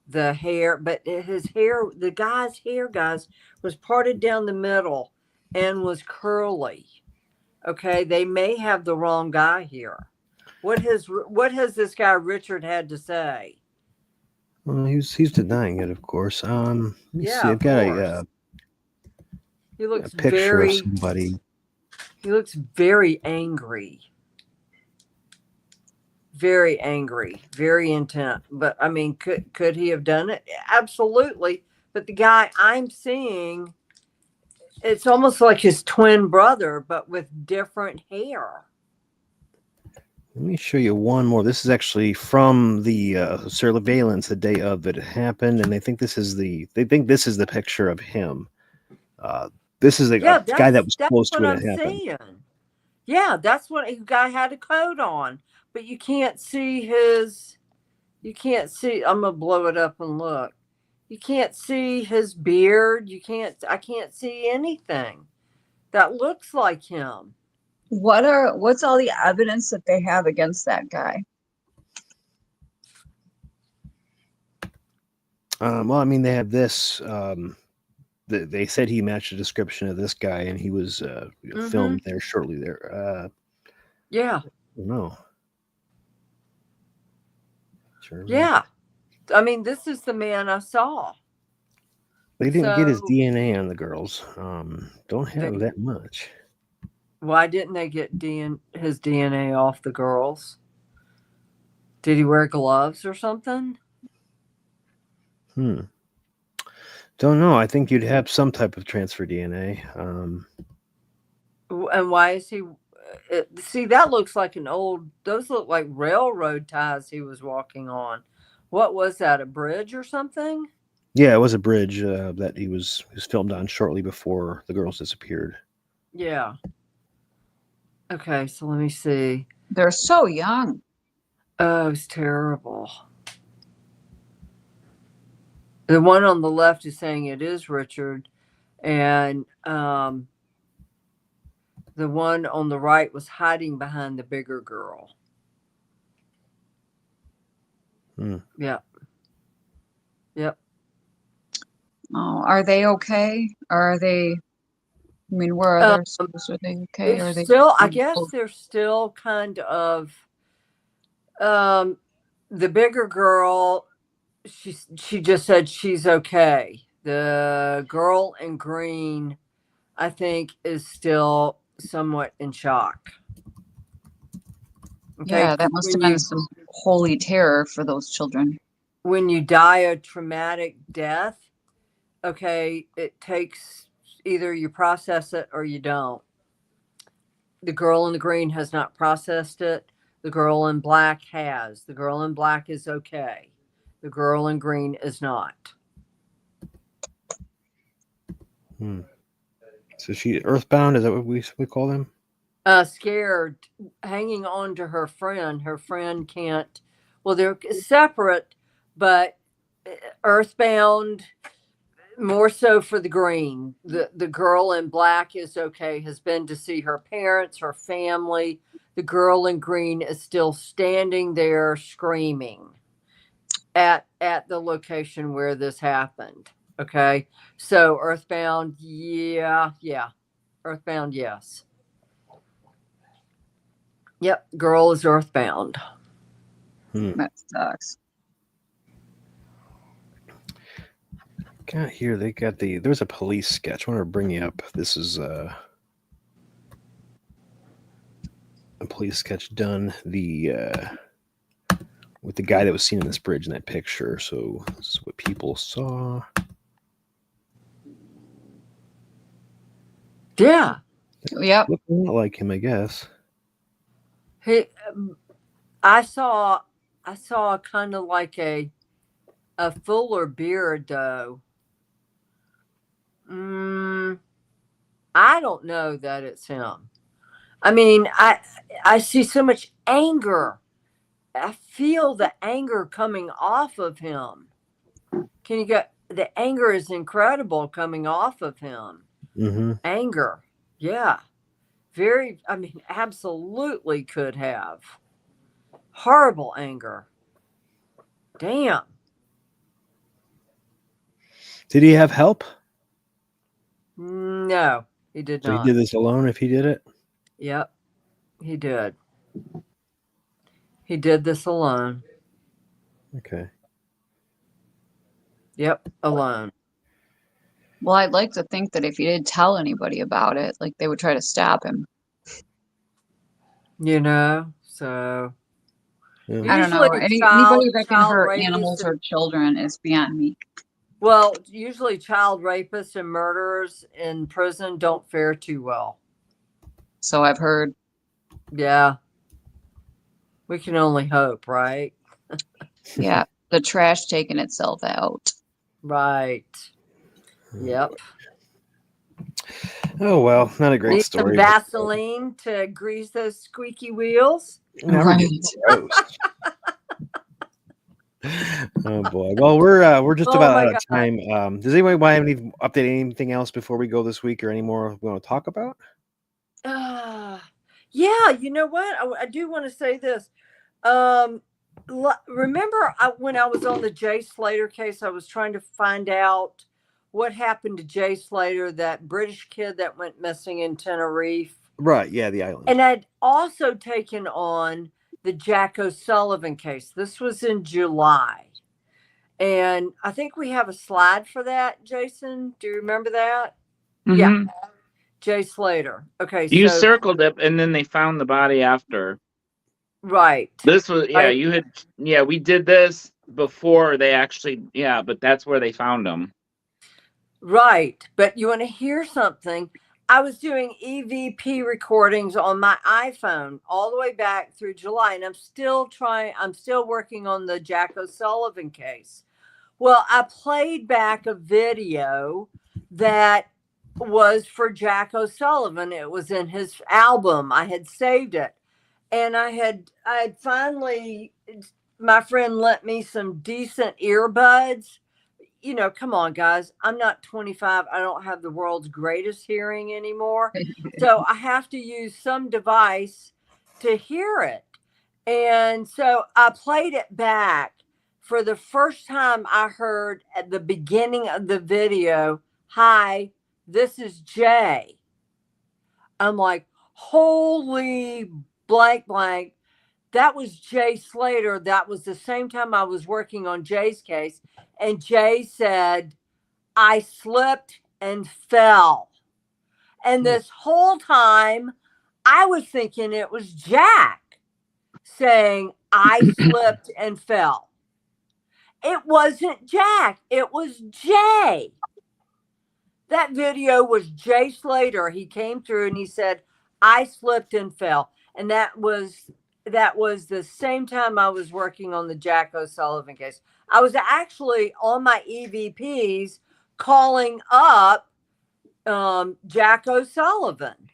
the hair, but his hair, the guy's hair, guys, was parted down the middle and was curly. Okay, they may have the wrong guy here. What has this guy Richard had to say? Well, he's denying it, of course. Let me see. I've got he looks a picture of somebody. He looks very angry. Very angry, very intent. But I mean, could he have done it? Absolutely. But the guy I'm seeing, it's almost like his twin brother, but with different hair. Let me show you one more. This is actually from the surveillance the day of it happened, and they think this is the picture of him. This is a guy that was close to what when I'm it happened. saying. Yeah, that's what a guy had a coat on, but you can't see his. You can't see. I'm gonna blow it up and look. You can't see his beard. I can't see anything that looks like him. What's all the evidence that they have against that guy? Well, I mean, they have this. They said he matched the description of this guy, and he was filmed there shortly there. Yeah. No. Sure. Yeah. I mean, this is the man I saw. They didn't get his DNA on the girls. Don't have that much. Why didn't they get his DNA off the girls? Did he wear gloves or something? Don't know. I think you'd have some type of transfer DNA. And why is he? See, that looks like those look like railroad ties he was walking on. What was that, a bridge or something? Yeah, it was a bridge that he was filmed on shortly before the girls disappeared. Yeah. Okay, so let me see. They're so young. Oh, it's terrible. The one on the left is saying it is Richard, and the one on the right was hiding behind the bigger girl. Yep. Yep. Oh, are they okay? Are they? I mean, where are their schools? Are they okay? Are they still? I guess they're still kind of. The bigger girl, she just said she's okay. The girl in green, I think, is still somewhat in shock. Okay? Yeah, that must have been some holy terror for those children. When you die a traumatic death, okay, it takes either you process it or you don't. The girl in the green has not processed it. The girl in black has. The girl in black is okay. The girl in green is not. So she earthbound? Is that what we call them? Scared, hanging on to her friend. Her friend can't. Well, they're separate, but earthbound. More so for the green. The girl in black is okay, has been to see her parents, her family. The girl in green is still standing there screaming at the location where this happened. Okay. So earthbound, yeah. Earthbound, yes. Yep, girl is earthbound. That sucks. Got here, they got there's a police sketch. I want to bring you up. This is a police sketch done with the guy that was seen in this bridge in that picture. So this is what people saw. Yeah. Yep. Looking like him, I guess. Hey, I saw kind of like a fuller beard though. I don't know that it's him. I mean, I see so much anger. I feel the anger coming off of him. Can you get the anger is incredible coming off of him. Anger. Yeah. Very, I mean, absolutely could have. Horrible anger. Damn. Did he have help? No, he did not. So he did this alone if he did it? Yep, he did. He did this alone. Okay. Yep, alone. Well, I'd like to think that if he did tell anybody about it, like they would try to stop him. You know, so. Yeah. I don't know. Anybody that can hurt animals or children is beyond me. Well, usually child rapists and murderers in prison don't fare too well. So I've heard. Yeah. We can only hope, right? Yeah, the trash taking itself out. Right. Yep. Oh well, not a great Need story. some Vaseline to grease those squeaky wheels. Never Right. get gross. Oh boy. Well, we're just Oh about my out of God. time. Does anybody want to update anything else before we go this week, or any more we want to talk about? Yeah, you know what? I do want to say this. Remember when I was on the Jay Slater case, I was trying to find out what happened to Jay Slater, that British kid that went missing in Tenerife. Right. Yeah, the island. And I'd also taken on the Jack O'Sullivan case. This was in July. And I think we have a slide for that, Jason. Do you remember that? Mm-hmm. Yeah. Jay Slater. Okay. You circled it, and then they found the body after. Right. This was, yeah, right. we did this before they actually, but that's where they found them. Right. But you want to hear something? I was doing EVP recordings on my iPhone all the way back through July, and I'm still working on the Jack O'Sullivan case. Well, I played back a video that was for Jack O'Sullivan. It was in his album. I had saved it. And I had finally, my friend lent me some decent earbuds. You know, come on, guys. I'm not 25. I don't have the world's greatest hearing anymore. So I have to use some device to hear it. And so I played it back. For the first time, I heard at the beginning of the video, "Hi, this is Jay." I'm like, holy blank, blank. That was Jay Slater. That was the same time I was working on Jay's case. And Jay said, "I slipped and fell." And this whole time, I was thinking it was Jack saying, "I slipped and fell." It wasn't Jack. It was Jay. That video was Jay Slater. He came through and he said, "I slipped and fell." And that was the same time I was working on the Jack O'Sullivan case. I was actually on my EVPs calling up Jack O'Sullivan.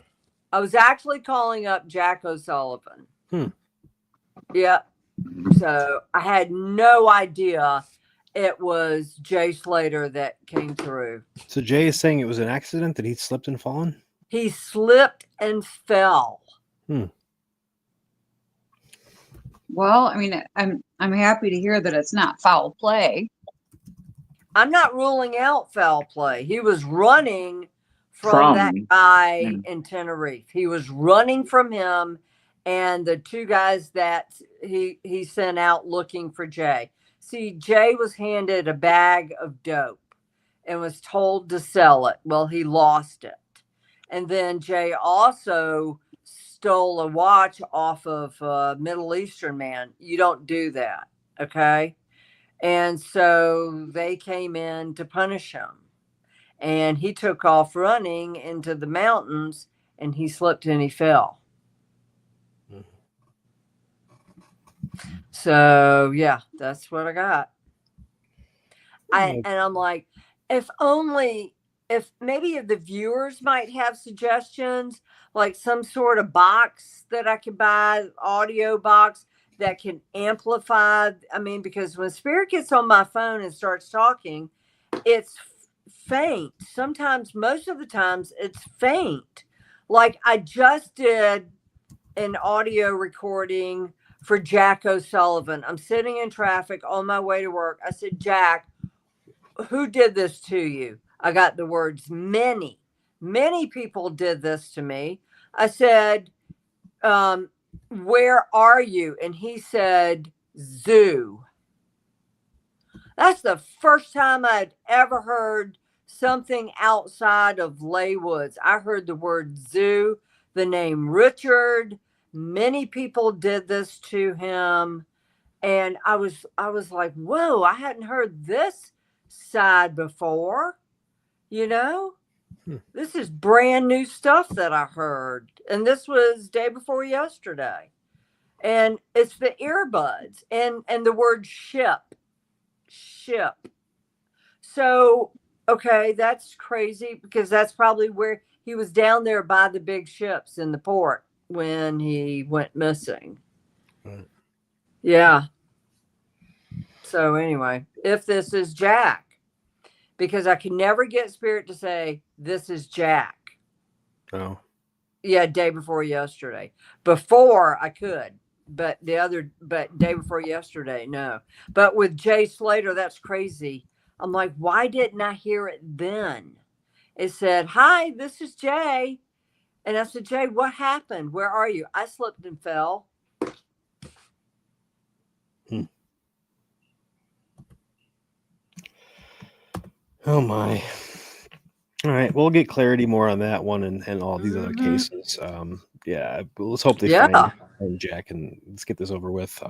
I was actually calling up Jack O'Sullivan. Yeah. So I had no idea it was Jay Slater that came through. So Jay is saying it was an accident, that he slipped and fallen? He slipped and fell. Well, I mean, I'm happy to hear that it's not foul play. I'm not ruling out foul play. He was running from that guy in Tenerife. He was running from him and the two guys that he sent out looking for Jay. See, Jay was handed a bag of dope and was told to sell it. Well, he lost it. And then Jay also stole a watch off of a Middle Eastern man. You don't do that, okay? And so they came in to punish him. And he took off running into the mountains, and he slipped and he fell. So, yeah, that's what I got. And I'm like, if maybe the viewers might have suggestions, like some sort of box that I could buy, audio box that can amplify. I mean, because when Spirit gets on my phone and starts talking, it's faint. Sometimes, most of the times, it's faint. Like I just did an audio recording for Jack O'Sullivan. I'm sitting in traffic on my way to work. I said, "Jack, who did this to you?" I got the words, "Many people did this to me." I said, "Where are you?" And he said, "Zoo." That's the first time I'd ever heard something outside of Lay Woods. I heard the word zoo, the name Richard. Many people did this to him. And I was like, whoa, I hadn't heard this side before. You know, this is brand new stuff that I heard. And this was day before yesterday. And it's the earbuds and the word ship. So, okay, that's crazy because that's probably where he was, down there by the big ships in the port when he went missing. Right. Yeah. So anyway, if this is Jack, because I can never get Spirit to say this is Jack. Oh. Yeah, day before yesterday. Before I could, but day before yesterday, no. But with Jay Slater, that's crazy. I'm like, why didn't I hear it then? It said, "Hi, this is Jay." And I said, "Jay, what happened? Where are you?" I slipped and fell. Oh my. All right, we'll get clarity more on that one and all these other cases. Yeah, let's hope they find Jack and let's get this over with.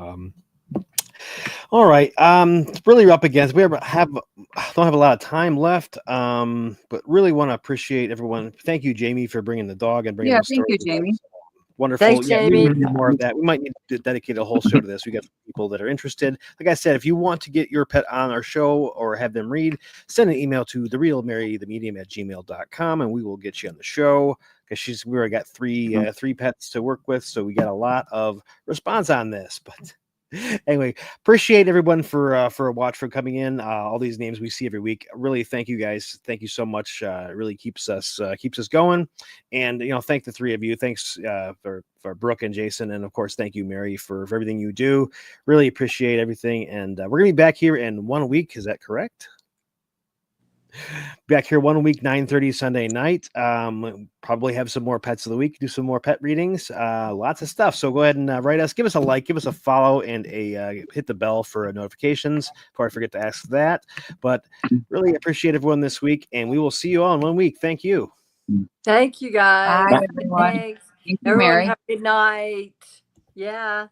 All right, really up against. We don't have a lot of time left, but really want to appreciate everyone. Thank you, Jamie, for bringing the dog and bringing. Yeah, those thank you, stories. Jamie. Wonderful. Thanks, Yeah, Jamie. we need more of that. We might need to dedicate a whole show to this. We got people that are interested. Like I said, if you want to get your pet on our show or have them read, send an email to therealmarythemedium@gmail.com and we will get you on the show. Because we already got three pets to work with, so we got a lot of response on this. But anyway, appreciate everyone for a watch, for coming in. All these names we see every week. Really, thank you guys. Thank you so much. It really keeps us going. And thank the three of you. Thanks for Brooke and Jason, and of course, thank you, Mary, for everything you do. Really appreciate everything. And we're gonna be back here in 1 week. Is that correct? Back here 1 week, 9:30 Sunday night. Probably have some more pets of the week, do some more pet readings, lots of stuff. So go ahead and write us, give us a like, give us a follow, and hit the bell for notifications before I forget to ask that. But really appreciate everyone this week, and we will see you all in 1 week. Thank you. Thank you, guys. Bye, everyone. Thanks. Thank you, Everyone Mary. have a good night. Yeah.